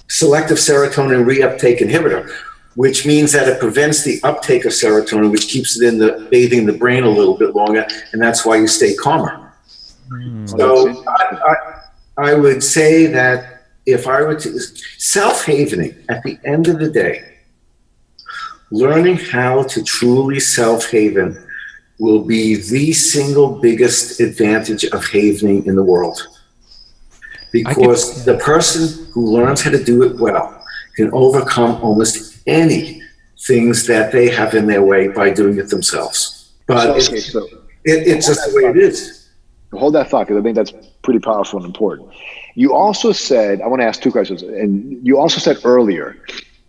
selective serotonin reuptake inhibitor, which means that it prevents the uptake of serotonin, which keeps it in the bathing the brain a little bit longer, and that's why you stay calmer. So I would say that if I were to self-havening, at the end of the day, learning how to truly self-haven will be the single biggest advantage of havening in the world. Because the person who learns how to do it well can overcome almost any things that they have in their way by doing it themselves. But it's just the way it is. Hold that thought, because I think that's pretty powerful and important. You also said, I want to ask two questions, and you also said earlier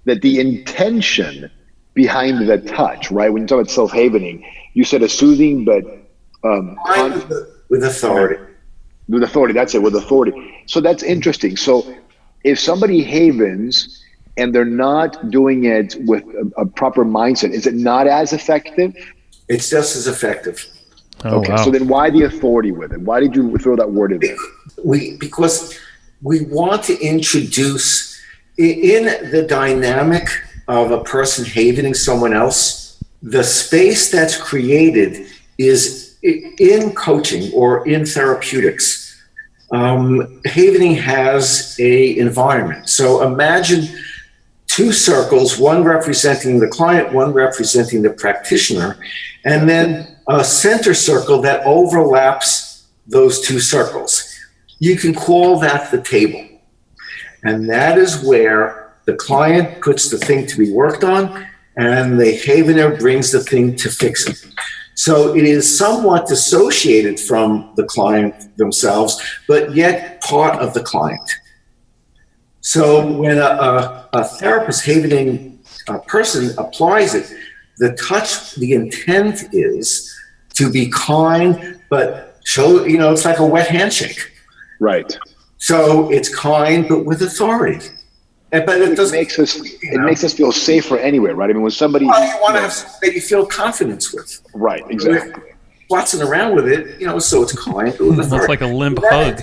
that the intention behind the touch, right? When you talk about self-havening, you said a soothing but with authority. With authority, that's it, with authority. So that's interesting. So if somebody havens and they're not doing it with a proper mindset, is it not as effective? It's just as effective. Okay, wow. So then why the authority with it? Why did you throw that word in there? Because we want to introduce, in the dynamic of a person havening someone else, the space that's created is in coaching or in therapeutics. Havening has a environment. So imagine two circles, one representing the client, one representing the practitioner, and then a center circle that overlaps those two circles. You can call that the table. And that is where the client puts the thing to be worked on, and the havener brings the thing to fix it. So it is somewhat dissociated from the client themselves, but yet part of the client. So when a therapist havening person applies it, the touch, the intent is to be kind, but show, it's like a wet handshake. Right. So it's kind, but with authority. But it doesn't. It makes us feel safer anyway, right? I mean, when somebody. Well, you want to have something that you feel confidence with. Right, exactly. Watson around with it, so it's kind, but with authority. It's like a limp hug.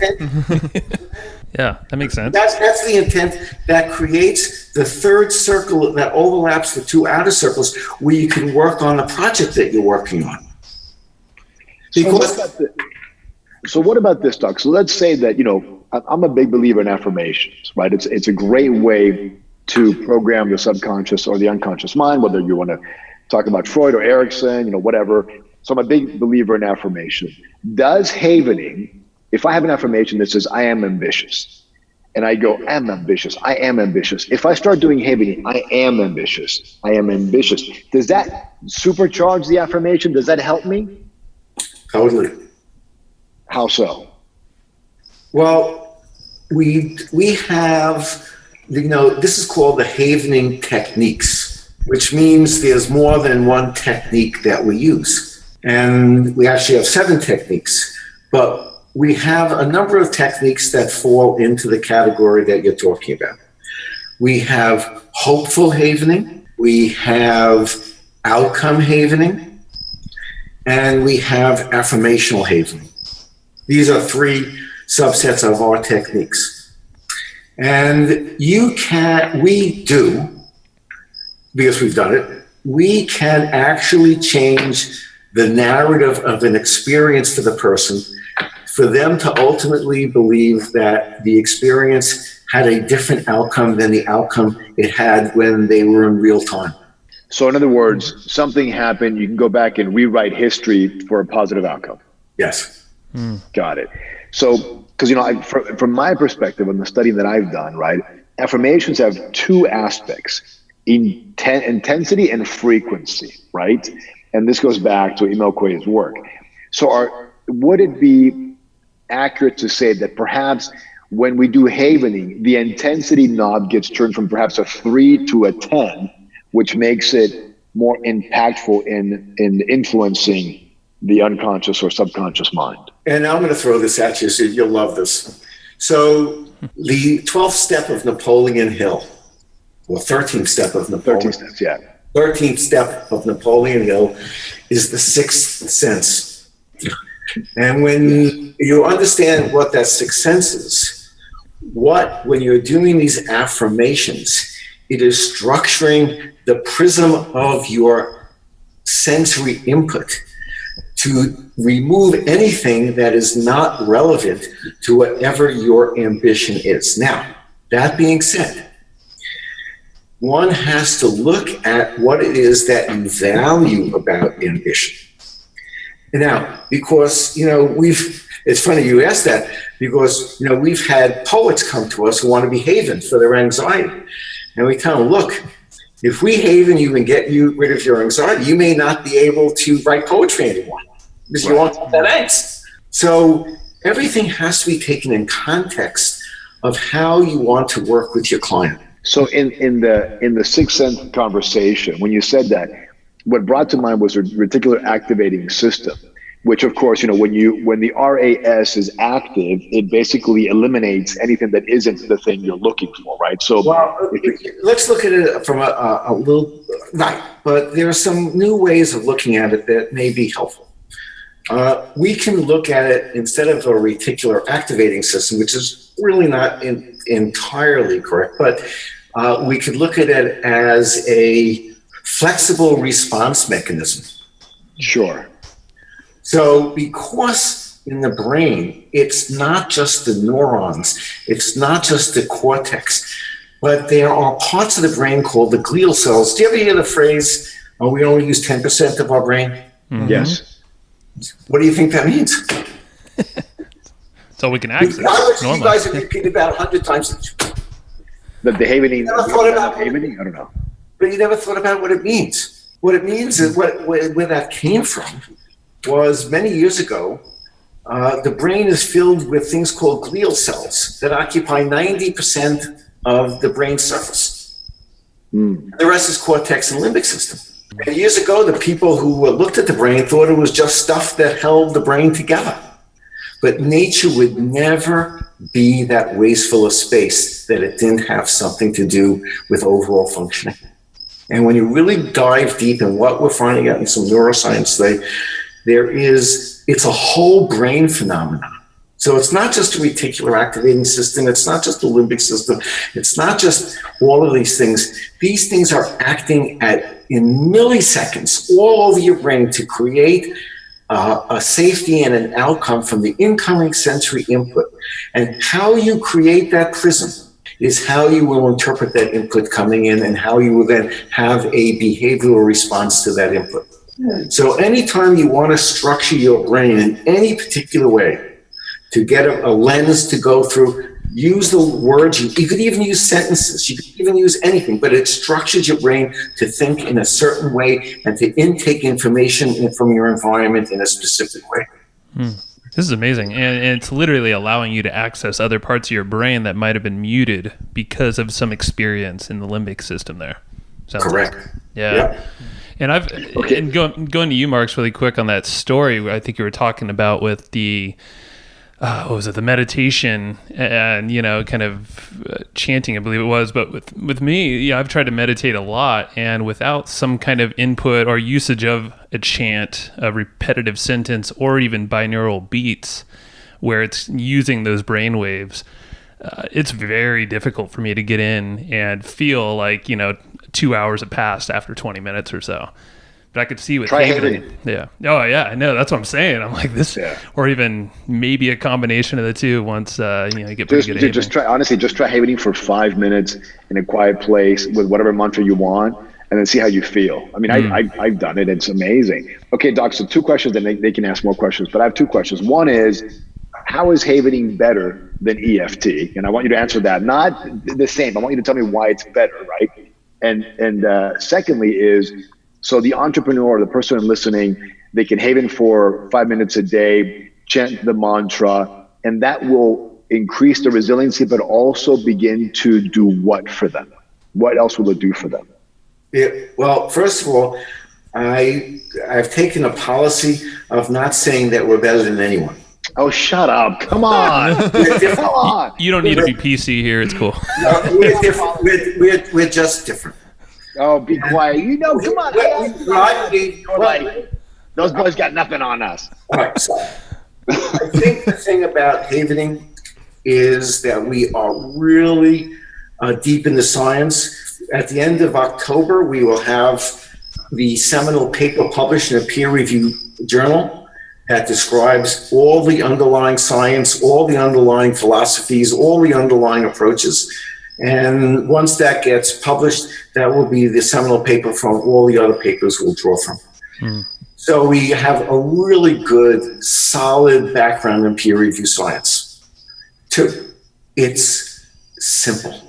Yeah, that makes sense. That's the intent that creates the third circle that overlaps the two outer circles, where you can work on the project that you're working on. So what about this, Doc? So let's say that, I'm a big believer in affirmations, right? It's a great way to program the subconscious or the unconscious mind, whether you want to talk about Freud or Erickson, whatever. So I'm a big believer in affirmation. Does havening, if I have an affirmation that says, I am ambitious, and I go, I'm ambitious, I am ambitious. If I start doing havening, I am ambitious, I am ambitious. Does that supercharge the affirmation? Does that help me? Totally. How so? Well, we have, this is called the havening techniques, which means there's more than one technique that we use. And we actually have 7 techniques, but we have a number of techniques that fall into the category that you're talking about. We have hopeful havening, we have outcome havening, and we have affirmational havening. These are 3 subsets of our techniques. And we do, because we've done it, we can actually change the narrative of an experience for the person, for them to ultimately believe that the experience had a different outcome than the outcome it had when they were in real time. So in other words, something happened, you can go back and rewrite history for a positive outcome. Yes. Got it. So, because, from my perspective and the study that I've done, right, affirmations have 2 aspects, intensity and frequency, right? And this goes back to Emil Quay's work. So would it be accurate to say that perhaps when we do havening, the intensity knob gets turned from perhaps a 3 to a 10, which makes it more impactful in influencing the unconscious or subconscious mind? And I'm going to throw this at you, so you'll love this. So the 12th step of Napoleon Hill, or 13th step of Napoleon. 13 steps, yeah. 13th step of Napoleon Hill is the 6th sense. And when you understand what that 6th sense is, when you're doing these affirmations, it is structuring the prism of your sensory input to remove anything that is not relevant to whatever your ambition is. Now, that being said, one has to look at what it is that you value about ambition. Now, because, it's funny you asked that, because, we've had poets come to us who want to be haven for their anxiety. And we kind of look, if we haven you and get you rid of your anxiety, you may not be able to write poetry anymore because you won't have that angst. So everything has to be taken in context of how you want to work with your client. So in the Sixth Sense conversation, when you said that, what brought to mind was a reticular activating system, which of course, when the RAS is active, it basically eliminates anything that isn't the thing you're looking for, right? So let's look at it from a little, right, but there are some new ways of looking at it that may be helpful. We can look at it instead of a reticular activating system, which is really not entirely correct, but we could look at it as a flexible response mechanism. Sure. So because in the brain, it's not just the neurons, it's not just the cortex, but there are parts of the brain called the glial cells. Do you ever hear the phrase, we only use 10% of our brain? Mm-hmm. Yes. What do you think that means? So we can access. You guys have repeated about 100 times. The havening. I don't know. But you never thought about what it means. What it means is where that came from was many years ago. The brain is filled with things called glial cells that occupy 90% of the brain surface. The rest is cortex and limbic system. And years ago, the people who looked at the brain thought it was just stuff that held the brain together. But nature would never be that wasteful of space that it didn't have something to do with overall functioning. And when you really dive deep in what we're finding out in some neuroscience today, it's a whole brain phenomenon. So it's not just a reticular activating system. It's not just a limbic system. It's not just all of these things. These things are acting in milliseconds all over your brain to create a safety and an outcome from the incoming sensory input. And how you create that prism is how you will interpret that input coming in and how you will then have a behavioral response to that input. So anytime you want to structure your brain in any particular way to get a lens to go through, use the words. You could even use sentences. You could even use anything, but it structures your brain to think in a certain way and to intake information from your environment in a specific way. This is amazing. And it's literally allowing you to access other parts of your brain that might have been muted because of some experience in the limbic system there. Sounds correct. Like. Yeah. And and going to you, Marks, really quick on that story I think you were talking about with the what was it, the meditation and kind of chanting, I believe it was. But with me, I've tried to meditate a lot, and without some kind of input or usage of a chant, a repetitive sentence, or even binaural beats where it's using those brain waves, it's very difficult for me to get in and feel like 2 hours have passed after 20 minutes or so. But I could see with havening. Yeah. Oh yeah, I know. That's what I'm saying. I'm like this, or even maybe a combination of the two. Once you get pretty good at just try havening for 5 minutes in a quiet place with whatever mantra you want, and then see how you feel. I mean, I've done it. It's amazing. Okay, Doc. So 2 questions, and they can ask more questions. But I have 2 questions. One is, how is havening better than EFT? And I want you to answer that. Not the same. I want you to tell me why it's better, right? And secondly is, so the entrepreneur or the person listening, they can haven for 5 minutes a day, chant the mantra, and that will increase the resiliency, but also begin to do what for them? What else will it do for them? Yeah, well, first of all, I've taken a policy of not saying that we're better than anyone. Oh, shut up. Come on. Come on. You don't need to be PC here. It's cool. We're different. We're just different. Oh, be quiet. Come on. Those boys got nothing on us. All right. So I think the thing about havening is that we are really deep in the science. At the end of October, we will have the seminal paper published in a peer-reviewed journal that describes all the underlying science, all the underlying philosophies, all the underlying approaches. And once that gets published, that will be the seminal paper from all the other papers we'll draw from. So we have a really good, solid background in peer review science. Two, it's simple.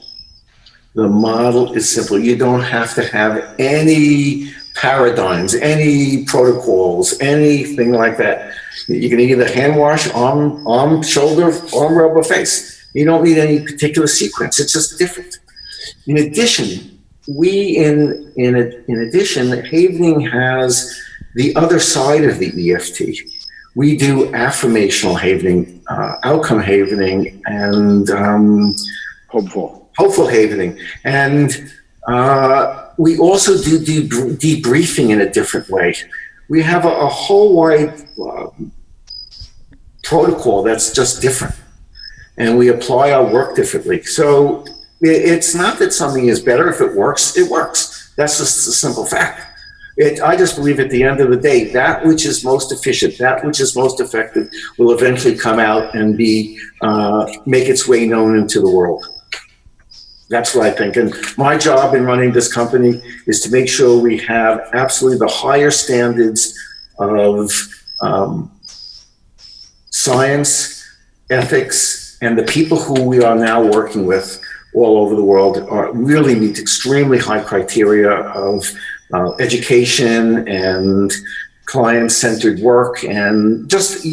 The model is simple. You don't have to have any paradigms, any protocols, anything like that. You can either hand wash, arm, shoulder, arm rub, or face. You don't need any particular sequence. It's just different. In addition, Havening has the other side of the EFT. We do affirmational havening, outcome havening, and hopeful havening. And we also do debriefing in a different way. We have a whole wide protocol that's just different. And we apply our work differently. So it's not that something is better. If it works, it works. That's just a simple fact. I just believe at the end of the day, that which is most efficient, that which is most effective will eventually come out and make its way known into the world. That's what I think. And my job in running this company is to make sure we have absolutely the higher standards of science, ethics, and the people who we are now working with all over the world really meet extremely high criteria of education and client-centered work, and just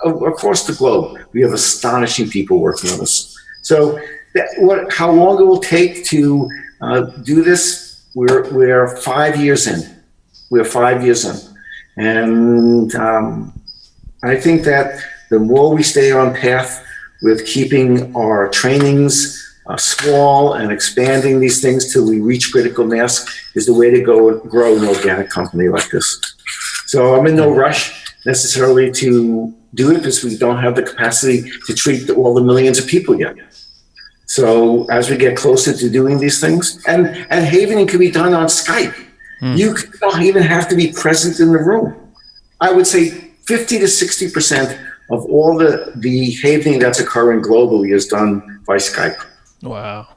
across the globe, we have astonishing people working on us. So how long it will take to do this, we're 5 years in. We're 5 years in. And I think that the more we stay on path with keeping our trainings small and expanding these things till we reach critical mass is the way to grow an organic company like this. So I'm in no rush necessarily to do it because we don't have the capacity to treat all the millions of people yet. So as we get closer to doing these things, and havening can be done on Skype. You don't even have to be present in the room. I would say 50 to 60% of all the havening that's occurring globally is done by Skype. Wow.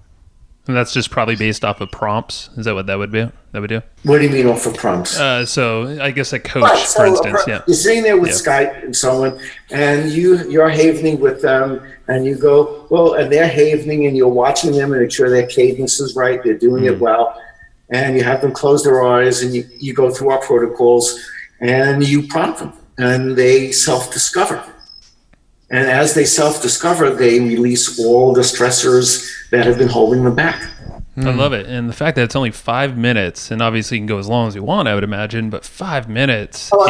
And that's just probably based off of prompts. Is that what that would be? What do you mean off of prompts? So I guess a coach, for instance. Yeah. You're sitting there with Skype and someone, and you're havening with them, and you go, well, and they're havening, and you're watching them and make sure their cadence is right, they're doing it well, and you have them close their eyes, and you go through our protocols, and you prompt them, and they self-discover. And as they self-discover, they release all the stressors that have been holding them back. I love it. And the fact that it's only 5 minutes, and obviously you can go as long as you want, I would imagine, but 5 minutes. Well,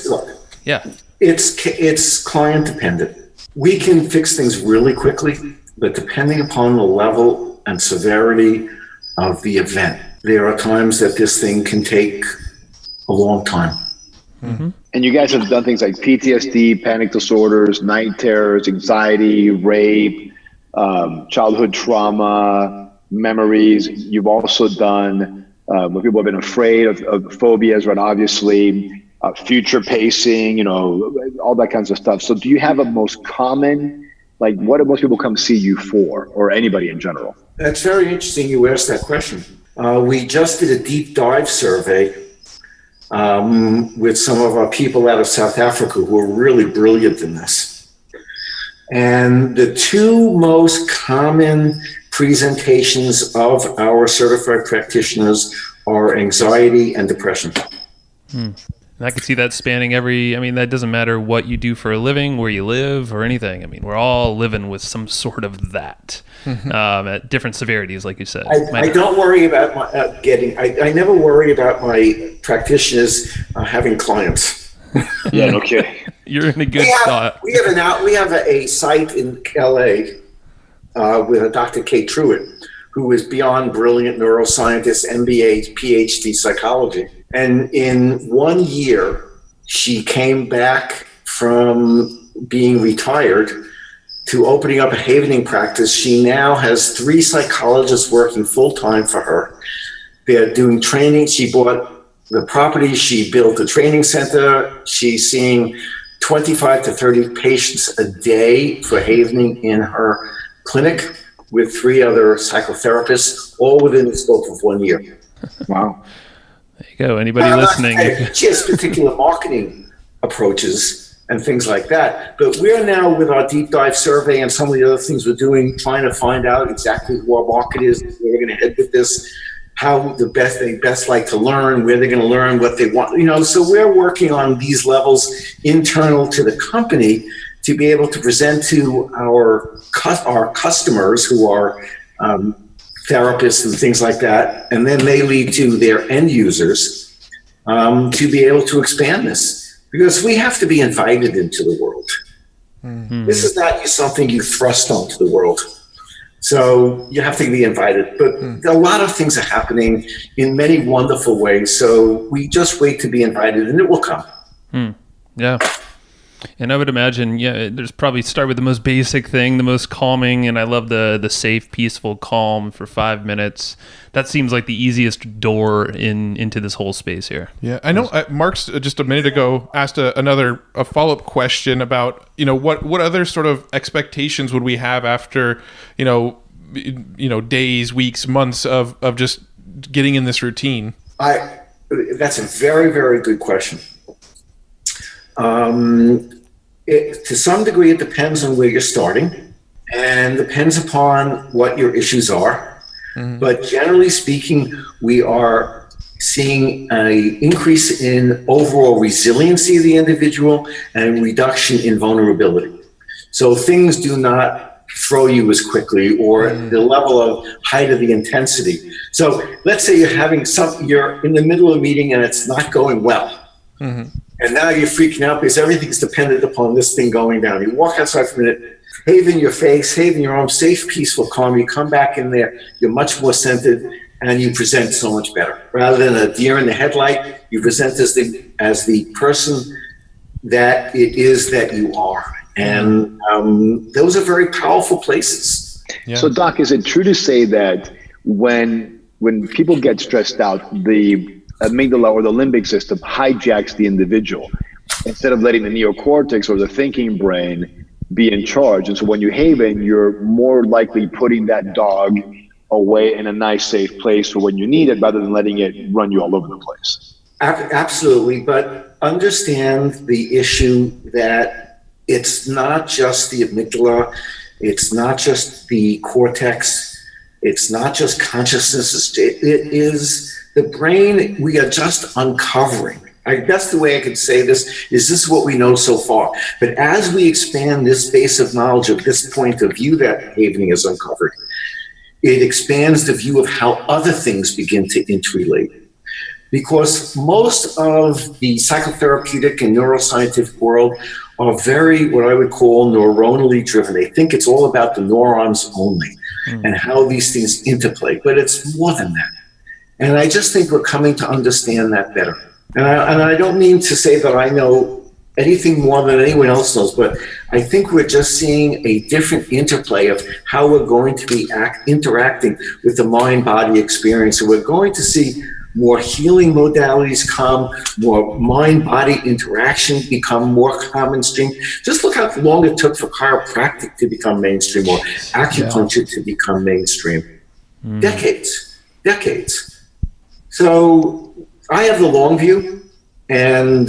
look. Yeah. It's client dependent. We can fix things really quickly, but depending upon the level and severity of the event, there are times that this thing can take a long time. Mm-hmm. And you guys have done things like PTSD, panic disorders, night terrors, anxiety, rape, childhood trauma, memories. You've also done when people have been afraid of phobias, right? Obviously, future pacing, all that kinds of stuff. So do you have a most common, like what do most people come see you for, or anybody in general? That's very interesting you asked that question. We just did a deep dive survey with some of our people out of South Africa who are really brilliant in this. And the two most common presentations of our certified practitioners are anxiety and depression. And I could see that spanning that doesn't matter what you do for a living, where you live, or anything. We're all living with some sort of that at different severities, like you said. I don't worry about I never worry about my practitioners having clients. Yeah, no kidding. You're in a good spot. We have a site in LA with a Dr. Kate Truitt, who is beyond brilliant neuroscientist, MBA, PhD psychology. And in 1 year, she came back from being retired to opening up a havening practice. She now has 3 psychologists working full-time for her. They're doing training. She bought the property. She built a training center. She's seeing 25 to 30 patients a day for havening in her clinic with 3 other psychotherapists, all within the scope of 1 year. Wow. There you go. Anybody listening? She has particular marketing approaches and things like that. But we're now, with our deep dive survey and some of the other things we're doing, trying to find out exactly who our market is, where we're going to head with this, how they best like to learn, where they're going to learn, what they want. So we're working on these levels internal to the company to be able to present to our customers, who are therapists and things like that, and then they lead to their end users, to be able to expand this, because we have to be invited into the world. Mm-hmm. This is not something you thrust onto the world. So you have to be invited. But a lot of things are happening in many wonderful ways. So we just wait to be invited, and it will come. Yeah. And I would imagine, there's probably start with the most basic thing, the most calming, and I love the safe, peaceful calm for 5 minutes. That seems like the easiest door into this whole space here. Yeah, I know. Mark's just a minute ago asked a follow-up question about what other sort of expectations would we have after days, weeks, months of just getting in this routine. That's a very, very good question. To some degree, it depends on where you're starting and depends upon what your issues are. Mm-hmm. But generally speaking, we are seeing an increase in overall resiliency of the individual and a reduction in vulnerability. So things do not throw you as quickly, or the level of height of the intensity. So let's say you're in the middle of a meeting and it's not going well. Mm-hmm. And now you're freaking out because everything's dependent upon this thing going down. You walk outside for a minute, haven your face, haven your arms, safe, peaceful, calm. You come back in there, you're much more centered, and you present so much better. Rather than a deer in the headlight, you present as the person that it is that you are. And those are very powerful places. Yeah. So Doc, is it true to say that when people get stressed out, the amygdala or the limbic system hijacks the individual instead of letting the neocortex or the thinking brain be in charge? And so when you haven, you're more likely putting that dog away in a nice, safe place for when you need it, rather than letting it run you all over the place. Absolutely. But understand the issue that it's not just the amygdala, it's not just the cortex, it's not just consciousness, it is the brain. We are just uncovering. That's the way I could say this, is this what we know so far. But as we expand this base of knowledge of this point of view that havening has uncovered, it expands the view of how other things begin to interrelate. Because most of the psychotherapeutic and neuroscientific world are very, what I would call, neuronally driven. They think it's all about the neurons only and how these things interplay. But it's more than that. And I just think we're coming to understand that better. And I don't mean to say that I know anything more than anyone else knows, but I think we're just seeing a different interplay of how we're going to be interacting with the mind-body experience. And we're going to see more healing modalities come, more mind-body interaction become more common stream. Just look how long it took for chiropractic to become mainstream, or acupuncture to become mainstream. Decades. So I have the long view, and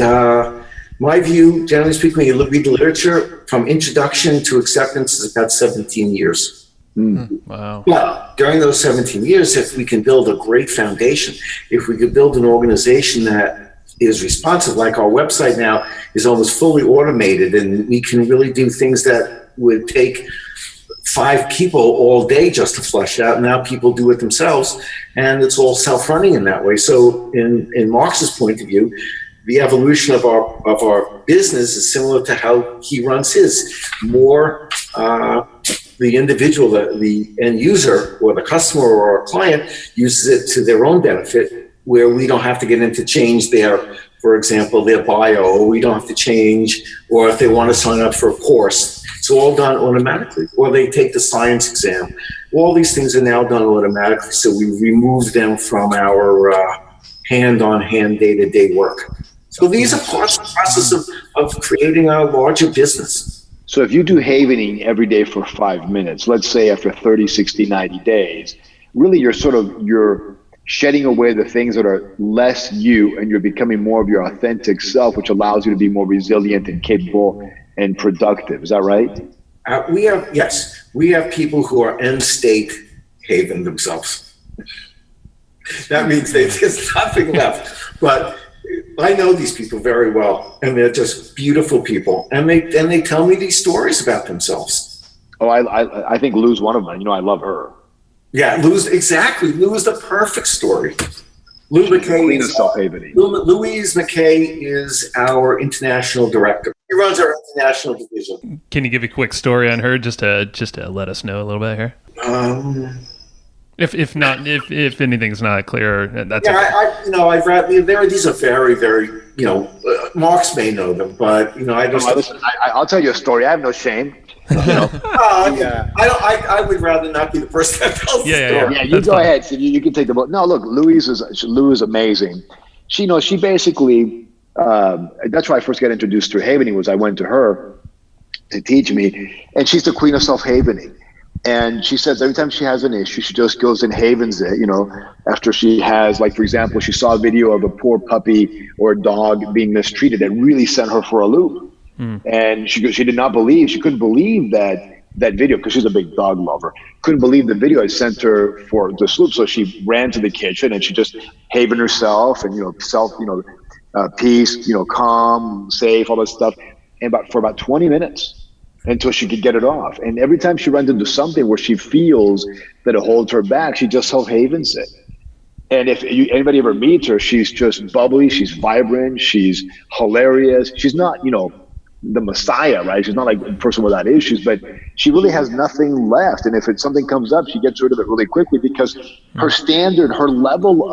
my view, generally speaking, when you read the literature, from introduction to acceptance is about 17 years. Wow. But during those 17 years, if we can build a great foundation, if we could build an organization that is responsive, like our website now is almost fully automated, and we can really do things that would take 5 people all day just to flesh out. Now people do it themselves, and it's all self-running in that way. So in Marx's point of view, the evolution of our business is similar to how he runs his. More the individual, the end user or the customer or our client uses it to their own benefit, where we don't have to get into change their for example, their bio, we don't have to change, or if they want to sign up for a course, it's all done automatically. Or they take the science exam. All these things are now done automatically, so we remove them from our hand-on-hand, day-to-day work. So these are parts of the process of creating a larger business. So if you do havening every day for 5 minutes, let's say after 30, 60, 90 days, really you're shedding away the things that are less you, and you're becoming more of your authentic self, which allows you to be more resilient and capable and productive. Is that right? We have people who are end state haven themselves. That means there's nothing left. But I know these people very well, and they're just beautiful people, and they tell me these stories about themselves. Oh, I think Lou's one of them. You know, I love her. Yeah, Lou's exactly. Lou is the perfect story. Lou McKay is self-havening. Louise McKay is our international director. He runs our international division. Can you give a quick story on her, just to let us know a little bit here? If anything's not clear, that's okay. These are very, very, Marks may know them, but I'll tell you a story. I have no shame. I would rather not be the person that tells the story. Yeah, you go ahead. So you can take the book. No, look, Lou is amazing. She basically. That's why I first got introduced to havening. Was I went to her to teach me, and she's the queen of self-havening. And she says every time she has an issue, she just goes and havens it, after she has, like, for example, she saw a video of a poor puppy or a dog being mistreated that really sent her for a loop. And she couldn't believe that video, because she's a big dog lover, couldn't believe the video had sent her for the loop. So she ran to the kitchen and she just havened herself and, peace, calm, safe, all that stuff. And for about 20 minutes. Until she could get it off. And every time she runs into something where she feels that it holds her back, she just self-havens it. And if anybody ever meets her, she's just bubbly, she's vibrant, she's hilarious. She's not, the messiah, right? She's not like a person without issues, but she really has nothing left. And if something comes up, she gets rid of it really quickly, because her standard, her level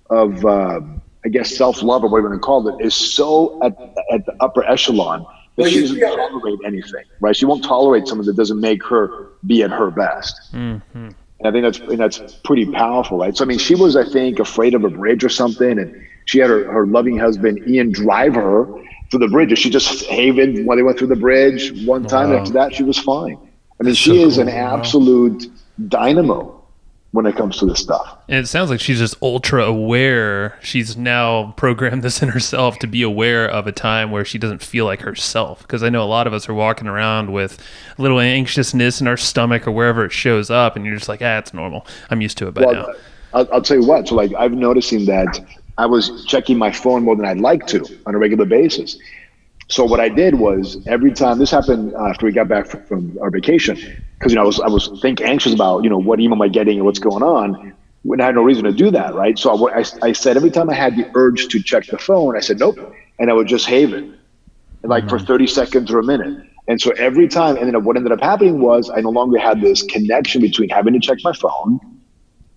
of I guess self-love, or whatever you want to call it, is so at the upper echelon. But she doesn't tolerate anything, right? She won't tolerate something that doesn't make her be at her best. Mm-hmm. And I think that's pretty powerful, right? So, I mean, she was, I think, afraid of a bridge or something, and she had her loving husband, Ian, drive her to the bridge. And she just havened while they went through the bridge one time. Wow. After that, she was fine. I mean, she is an absolute dynamo when it comes to this stuff. And it sounds like she's just ultra aware. She's now programmed this in herself to be aware of a time where she doesn't feel like herself. Because I know a lot of us are walking around with a little anxiousness in our stomach or wherever it shows up, and you're just like, it's normal. I'm used to it by now. I'll tell you what. So, like, I'm noticing that I was checking my phone more than I'd like to on a regular basis. So what I did was, every time, this happened after we got back from our vacation, because I was anxious about what email am I getting and what's going on, when I had no reason to do that, right? So I said, every time I had the urge to check the phone, I said nope, and I would just haven, like for 30 seconds or a minute. And so every time, and then what ended up happening was, I no longer had this connection between having to check my phone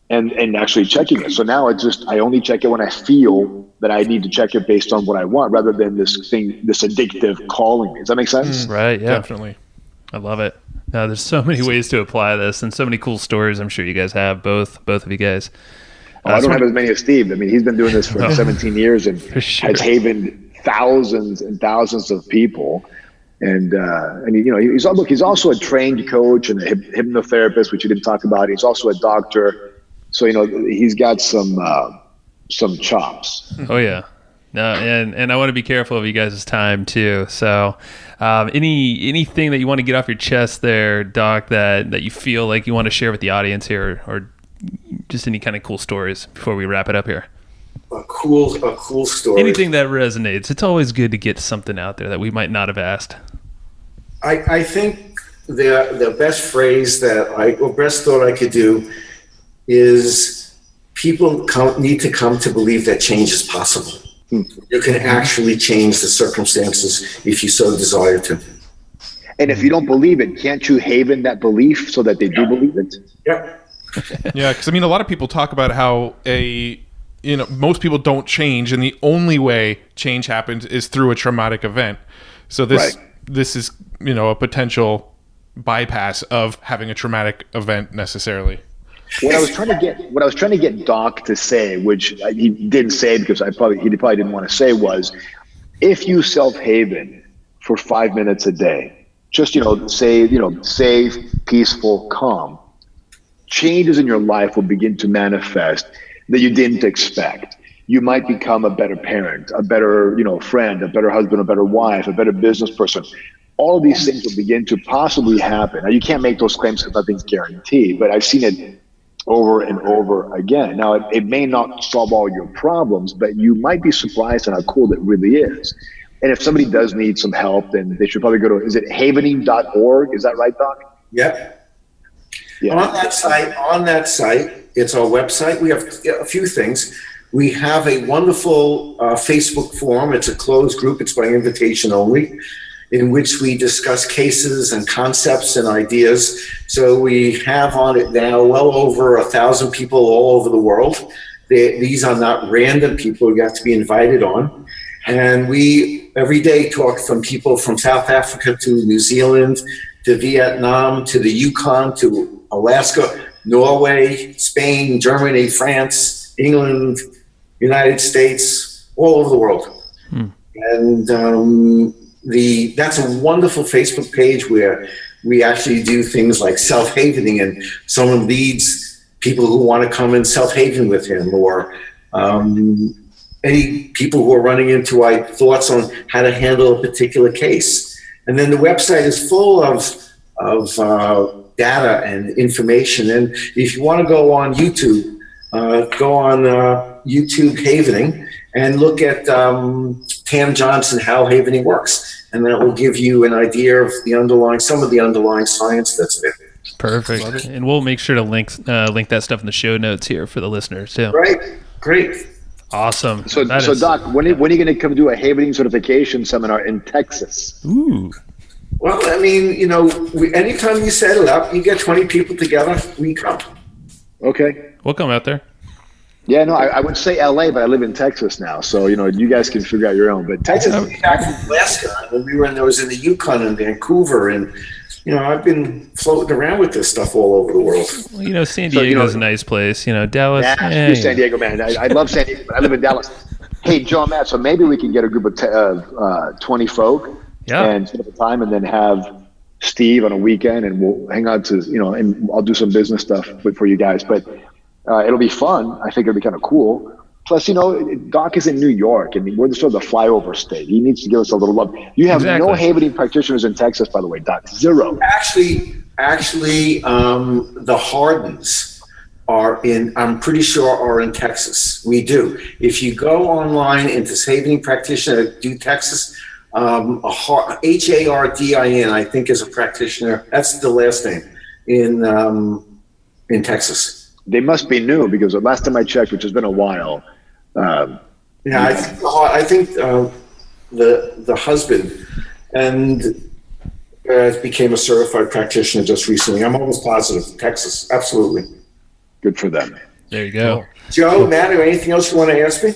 and actually checking it. So now I only check it when I feel that I need to check it based on what I want, rather than this addictive calling me. Does that make sense? Right. Yeah. Definitely. I love it. Now, there's so many ways to apply this, and so many cool stories I'm sure you guys have, both of you guys. I don't have as many as Steve. I mean, he's been doing this for 17 years and has havened thousands and thousands of people. And he's also a trained coach and a hypnotherapist, which you didn't talk about. He's also a doctor. So, he's got some chops. Oh, yeah. No, and I want to be careful of you guys' time, too. So anything that you want to get off your chest there, Doc, that you feel like you want to share with the audience here, or just any kind of cool stories before we wrap it up here? A cool story. Anything that resonates. It's always good to get something out there that we might not have asked. I think the best phrase best thought I could do is, people need to come to believe that change is possible. You can actually change the circumstances if you so desire to. And if you don't believe it, can't you haven that belief so that they do believe it? Yeah. Yeah, because a lot of people talk about how a most people don't change, and the only way change happens is through a traumatic event. So this is, a potential bypass of having a traumatic event necessarily. What I was trying to get Doc to say, which he didn't say because he probably didn't want to say, was if you self-haven for 5 minutes a day, just safe, peaceful, calm, changes in your life will begin to manifest that you didn't expect. You might become a better parent, a better, friend, a better husband, a better wife, a better business person. All of these things will begin to possibly happen. Now, you can't make those claims because nothing's guaranteed, but I've seen it over and over again. Now, it may not solve all your problems, but you might be surprised at how cool it really is. And if somebody does need some help, then they should probably go to, is it havening.org? Is that right, Doc? Yep. Yeah. On that site, it's our website. We have a few things. We have a wonderful Facebook forum. It's a closed group. It's by invitation only, in which we discuss cases and concepts and ideas. So we have on it now well over 1,000 people all over the world. These are not random people. You have to be invited on. And we every day talk from people from South Africa to New Zealand, to Vietnam, to the Yukon, to Alaska, Norway, Spain, Germany, France, England, United States, all over the world. And that's a wonderful Facebook page where we actually do things like self-havening, and someone leads people who want to come and self-haven with him, or any people who are running into thoughts on how to handle a particular case. And then the website is full of data and information. And if you want to go on YouTube, go on YouTube Havening and look at Tam Johnson, how havening works. And that will give you an idea of some of the underlying science that's there. Perfect. And we'll make sure to link that stuff in the show notes here for the listeners too. Right. Great. Awesome. So Doc, when are you going to come do a havening certification seminar in Texas? Ooh. Well, I mean, anytime you set it up, you get 20 people together, we come. Okay. We'll come out there. Yeah, no, I would say LA, but I live in Texas now. So, you guys can figure out your own. But Texas. I just came back from Alaska when I was in the Yukon and Vancouver, and I've been floating around with this stuff all over the world. Well, San Diego's a nice place. Dallas. Yeah, San Diego, man. I love San Diego, but I live in Dallas. Hey, Joe, Matt, so maybe we can get a group of 20 folk and set up a time, and then have Steve on a weekend, and we'll hang out and I'll do some business stuff for you guys. But it'll be fun. I think it'll be kind of cool. Plus, Doc is in New York, and we're sort of the flyover state. He needs to give us a little love. You have no havening practitioners in Texas, by the way, Doc. Zero. Actually, the Hardens I'm pretty sure are in Texas. We do. If you go online into havening practitioner, do Texas, Hardin, I think, is a practitioner. That's the last name in Texas. They must be new, because the last time I checked, which has been a while. I think the husband became a certified practitioner just recently. I'm almost positive. Texas, absolutely. Good for them. There you go. Joe, Matt, or anything else you want to ask me?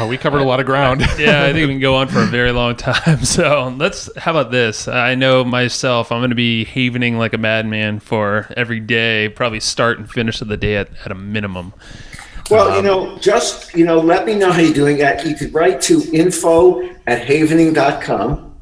We covered a lot of ground. Yeah, I think we can go on for a very long time. So how about this? I know myself, I'm going to be havening like a madman for every day, probably start and finish of the day at a minimum. Well, let me know how you're doing. You could write to info@havening.com,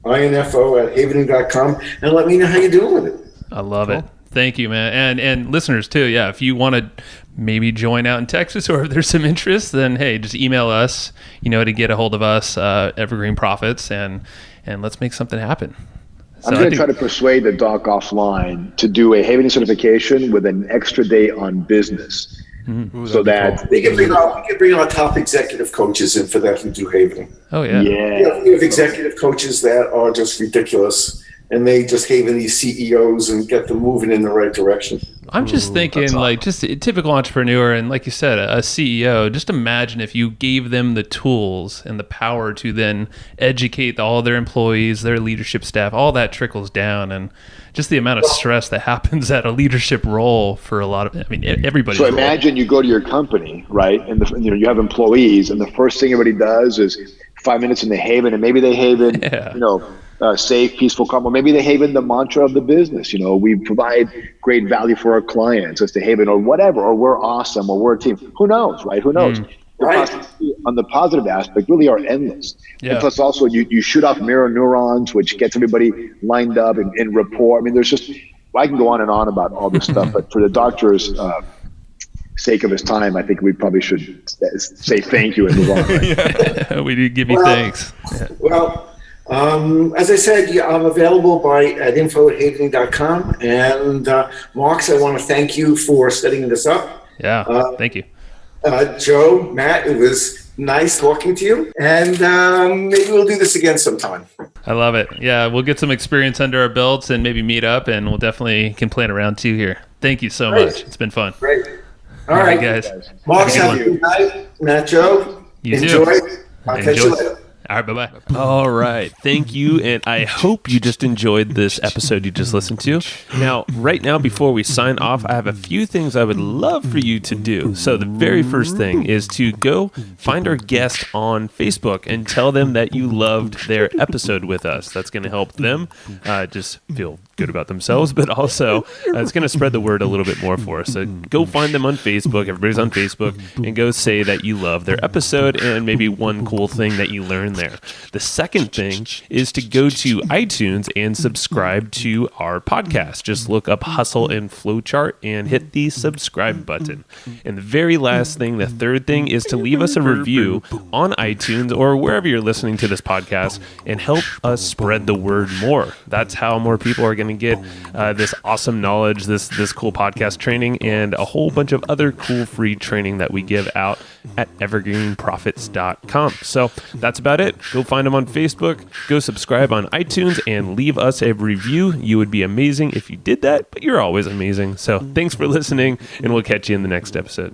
info@havening.com, and let me know how you're doing with it. I love it. Thank you, man. And listeners too. Yeah. If you want to maybe join out in Texas, or if there's some interest, then hey, just email us, to get a hold of us, Evergreen Profits, and let's make something happen. So I'm going to try to persuade the Doc offline to do a havening certification with an extra day on business. Ooh, so that cool. we can bring our top executive coaches in for that who do havening. Oh yeah. We have executive coaches that are just ridiculous, and they just haven these CEOs and get them moving in the right direction. I'm just thinking, like, just a typical entrepreneur, and like you said, a CEO. Just imagine if you gave them the tools and the power to then educate all their employees, their leadership staff. All that trickles down, and just the amount of stress that happens at a leadership role for a lot of, I mean, everybody. So imagine you go to your company, right, and you have employees, and the first thing everybody does is 5 minutes in the Haven, and maybe they Haven, safe, peaceful, calm. Or maybe they Haven the mantra of the business. We provide great value for our clients. It's the Haven, or whatever, or we're awesome, or we're a team. Who knows, right? Who knows? On the positive aspect, really are endless. Yeah. And plus, also you shoot off mirror neurons, which gets everybody lined up in rapport. I mean, there's just, I can go on and on about all this stuff, but for the doctor's sake of his time, I think we probably should say thank you and move on. Right? We do give you thanks. Well, as I said, I'm available at info@havening.com. And Marks, I want to thank you for setting this up. Yeah, thank you. Joe, Matt, it was nice talking to you. And maybe we'll do this again sometime. I love it. Yeah, we'll get some experience under our belts and maybe meet up, and we'll definitely can plan around 2 here. Thank you so much. It's been fun. Great. All right, guys. Marks, have a good night. Matt, Joe, enjoy. I'll catch you later. All right, bye-bye. All right. Thank you. And I hope you just enjoyed this episode you just listened to. Now, right now, before we sign off, I have a few things I would love for you to do. So the very first thing is to go find our guest on Facebook and tell them that you loved their episode with us. That's going to help them just feel good about themselves, but also it's going to spread the word a little bit more for us. So go find them on Facebook. Everybody's on Facebook, and go say that you love their episode and maybe one cool thing that you learned there. The second thing is to go to iTunes and subscribe to our podcast. Just look up Hustle and Flowchart and hit the subscribe button. And the very last thing, the third thing, is to leave us a review on iTunes or wherever you're listening to this podcast and help us spread the word more. That's how more people are going to get this awesome knowledge, this cool podcast training, and a whole bunch of other cool free training that we give out at evergreenprofits.com. So that's about it. Go find them on Facebook, go subscribe on iTunes, and leave us a review. You would be amazing if you did that, but you're always amazing. So thanks for listening, and we'll catch you in the next episode.